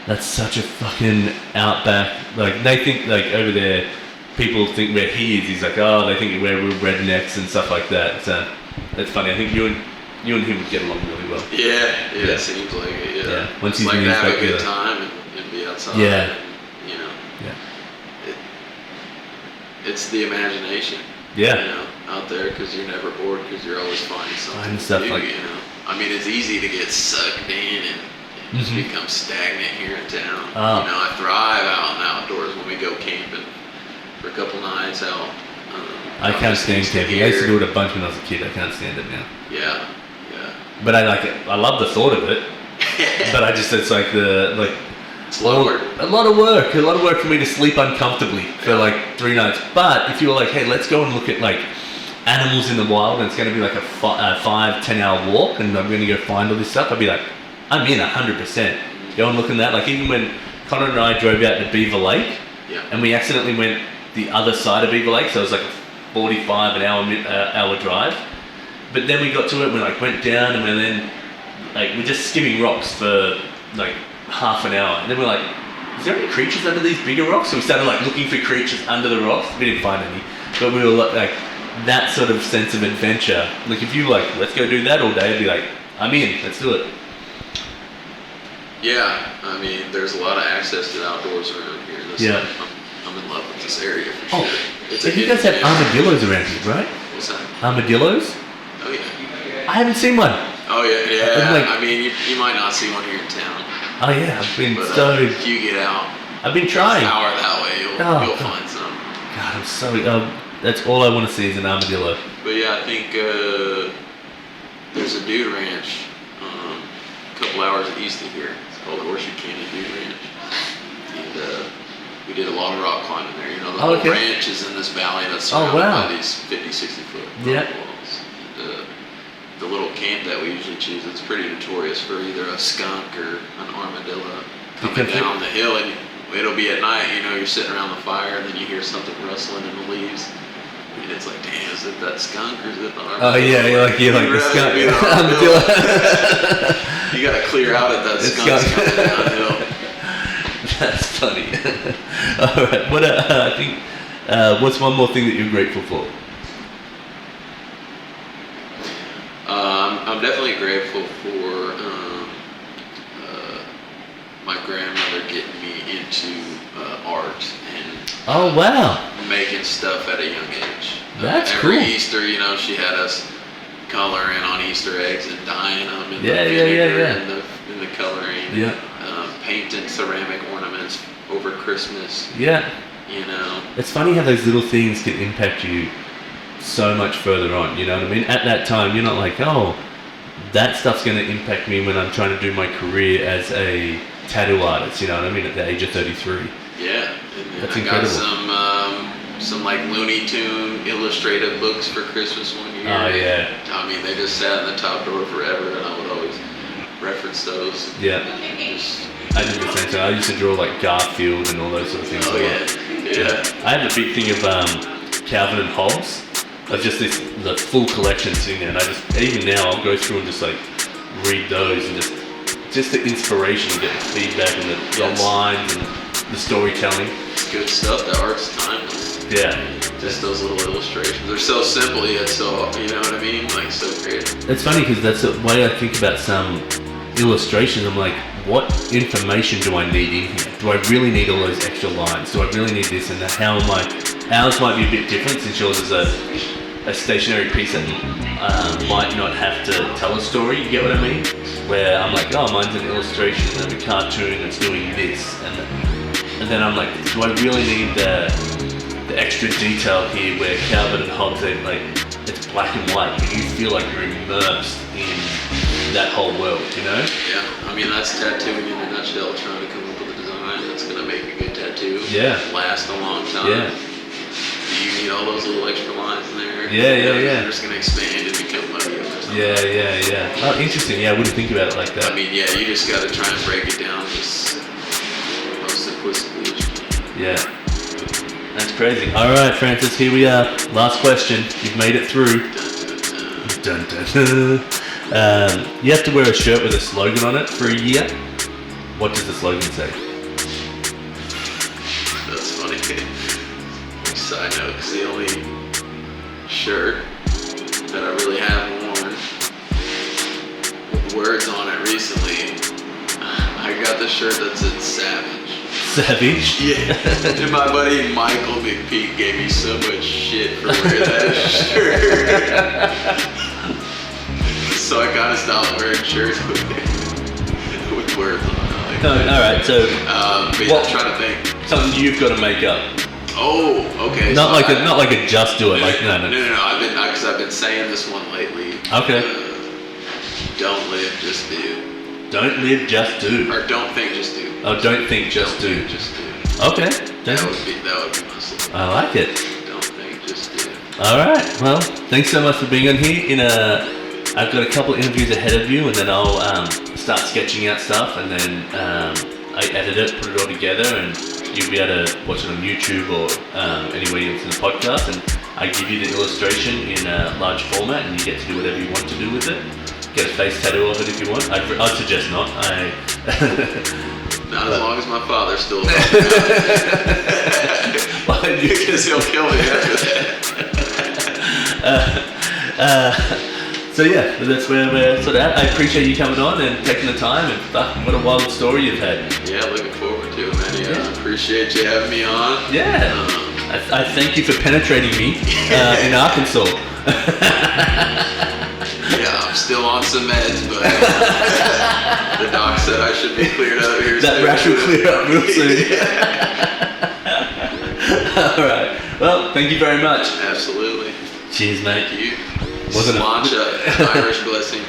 that's such a fucking outback. Like they think like over there, people think where he is. He's like, oh, they think we're rednecks and stuff like that. So that's funny. I think you and him would get along really well. Yeah. It seems like it. Yeah. Once it's he's like to have back a good time and be outside. Yeah. And, you know. Yeah. It's the imagination. Yeah. You know, out there, because you're never bored, because you're always finding something stuff to do, like, you know. I mean, it's easy to get sucked in and just become stagnant here in town. Oh. You know, I thrive out in the outdoors when we go camping for a couple nights out. I can't stand camping. I used to do it a bunch when I was a kid. I can't stand it now. Yeah. But I like it. I love the thought of it. But it's like it's a lot of work. A lot of work for me to sleep uncomfortably for like 3 nights. But if you were like, hey, let's go and look at like animals in the wild, and it's going to be like a 5-10 hour walk, and I'm going to go find all this stuff, I'd be like, I'm in 100%. Go and look at that. Like even when Connor and I drove out to Beaver Lake, and we accidentally went the other side of Beaver Lake, so it was like a 45 hour drive. But then we got to it, we like went down, and then like we're just skimming rocks for like half an hour, and then we're like, is there any creatures under these bigger rocks? So we started like looking for creatures under the rocks. We didn't find any, but we were like that sort of sense of adventure. Like if you like, let's go do that all day, I'd be like, I'm in, let's do it. Yeah, I mean, there's a lot of access to the outdoors around here. I'm in love with this area for sure. Oh, you guys have armadillos around here, right? What's that? Armadillos? Oh yeah. I haven't seen one. Oh yeah. Like, I mean, you might not see one here in town. Oh yeah, I've been if you get out, I've been trying. An hour that way, you'll find some. God, I'm sorry. That's all I want to see is an armadillo. But yeah, I think there's a dude ranch a couple hours east of here. It's called Horseshoe Canyon Dude Ranch. And we did a lot of rock climbing there. You know, the whole ranch is in this valley that's surrounded by these 50, 60 foot rock walls. And, the little camp that we usually choose, it's pretty notorious for either a skunk or an armadillo coming down the hill, and it'll be at night, you know, you're sitting around the fire, and then you hear something rustling in the leaves, and it's like, damn, is it that skunk or is it the armadillo? Oh yeah, you're like the skunk. You gotta clear out at that skunk's coming downhill. That's funny. All right, what I think, what's one more thing that you're grateful for? I'm definitely grateful for my grandmother getting me into art and making stuff at a young age. That's every cool. Easter, you know, she had us coloring on Easter eggs and dyeing them in in the coloring. Painting ceramic ornaments over Christmas. Yeah. You know. It's funny how those little things can impact you so much further on, you know what I mean? At that time, you're not like, oh, that stuff's going to impact me when I'm trying to do my career as a tattoo artist, you know what I mean, at the age of 33. Yeah. That's I incredible. Got some like Looney Tune illustrative books for Christmas one year. Oh, yeah. I mean, they just sat in the top drawer forever, and I would always reference those. Yeah. I did the same thing. I used to draw like Garfield and all those sort of things. Oh, yeah. I had a big thing of Calvin and Hobbes. Of just the full collection sitting there, and I just, even now, I'll go through and just like read those and just the inspiration and get the feedback and the lines and the storytelling. It's good stuff. The art's timeless. Yeah. Just those little illustrations. They're so simple yet so, you know what I mean? Like, so creative. It's funny because that's the way I think about some illustrations. I'm like, what information do I need in here? Do I really need all those extra lines? Do I really need this? And how am I? Ours might be a bit different since yours is a stationary piece that might not have to tell a story, you get what I mean? Where I'm like, oh, mine's an illustration of a cartoon that's doing this. And then I'm like, do I really need the extra detail here where Calvin and Hobbes, like, it's black and white, but you feel like you're immersed in that whole world, you know? Yeah, I mean, that's tattooing in a nutshell, trying to come up with a design that's going to make a good tattoo. Yeah. Last a long time. Yeah. You need all those little extra lines in there. Yeah. They're just going to expand and become money. Yeah. Oh, interesting. Yeah, I wouldn't think about it like that. I mean, yeah, you just got to try and break it down just most simplistically as you can. Yeah. That's crazy. All right, Francis, here we are. Last question. You've made it through. Dun, dun, dun. You have to wear a shirt with a slogan on it for a year. What does the slogan say? That's funny. Side note, because the only shirt that I really have worn with words on it recently, I got the shirt that said Savage. Savage? Yeah. And my buddy Michael McPeak gave me so much shit for wearing that shirt. So I kind of stopped wearing shirts with words on it. No, all right, so but yeah, I'm trying to think. Something you've got to make up. Oh, okay. Not like a just do it. Like no. I've been saying this one lately. Okay. Don't live, just do. Don't live, just do. Or don't think, just do. Oh, don't think, just do. Think, just do. Okay. That would be my slogan. I like it. Don't think, just do. All right. Well, thanks so much for being on here. I've got a couple of interviews ahead of you, and then I'll start sketching out stuff, and then I edit it, put it all together, and you'll be able to watch it on YouTube or anywhere you listen to the podcast. And I give you the illustration in a large format, and you get to do whatever you want to do with it. Get a face tattoo of it if you want. I'd suggest not. Not as long as my father's still alive. Because he'll kill me after that. So yeah, that's where we're sort of at. I appreciate you coming on and taking the time, and what a wild story you've had. Yeah, looking forward to it, man. Yeah. Appreciate you having me on. Yeah. I thank you for penetrating me in Arkansas. Yeah, I'm still on some meds, but the doc said I should be cleared out here soon. That rash will clear up real soon. All right. Well, thank you very much. Absolutely. Cheers, mate. Thank you. Wasn't Sláinte, Irish blessing.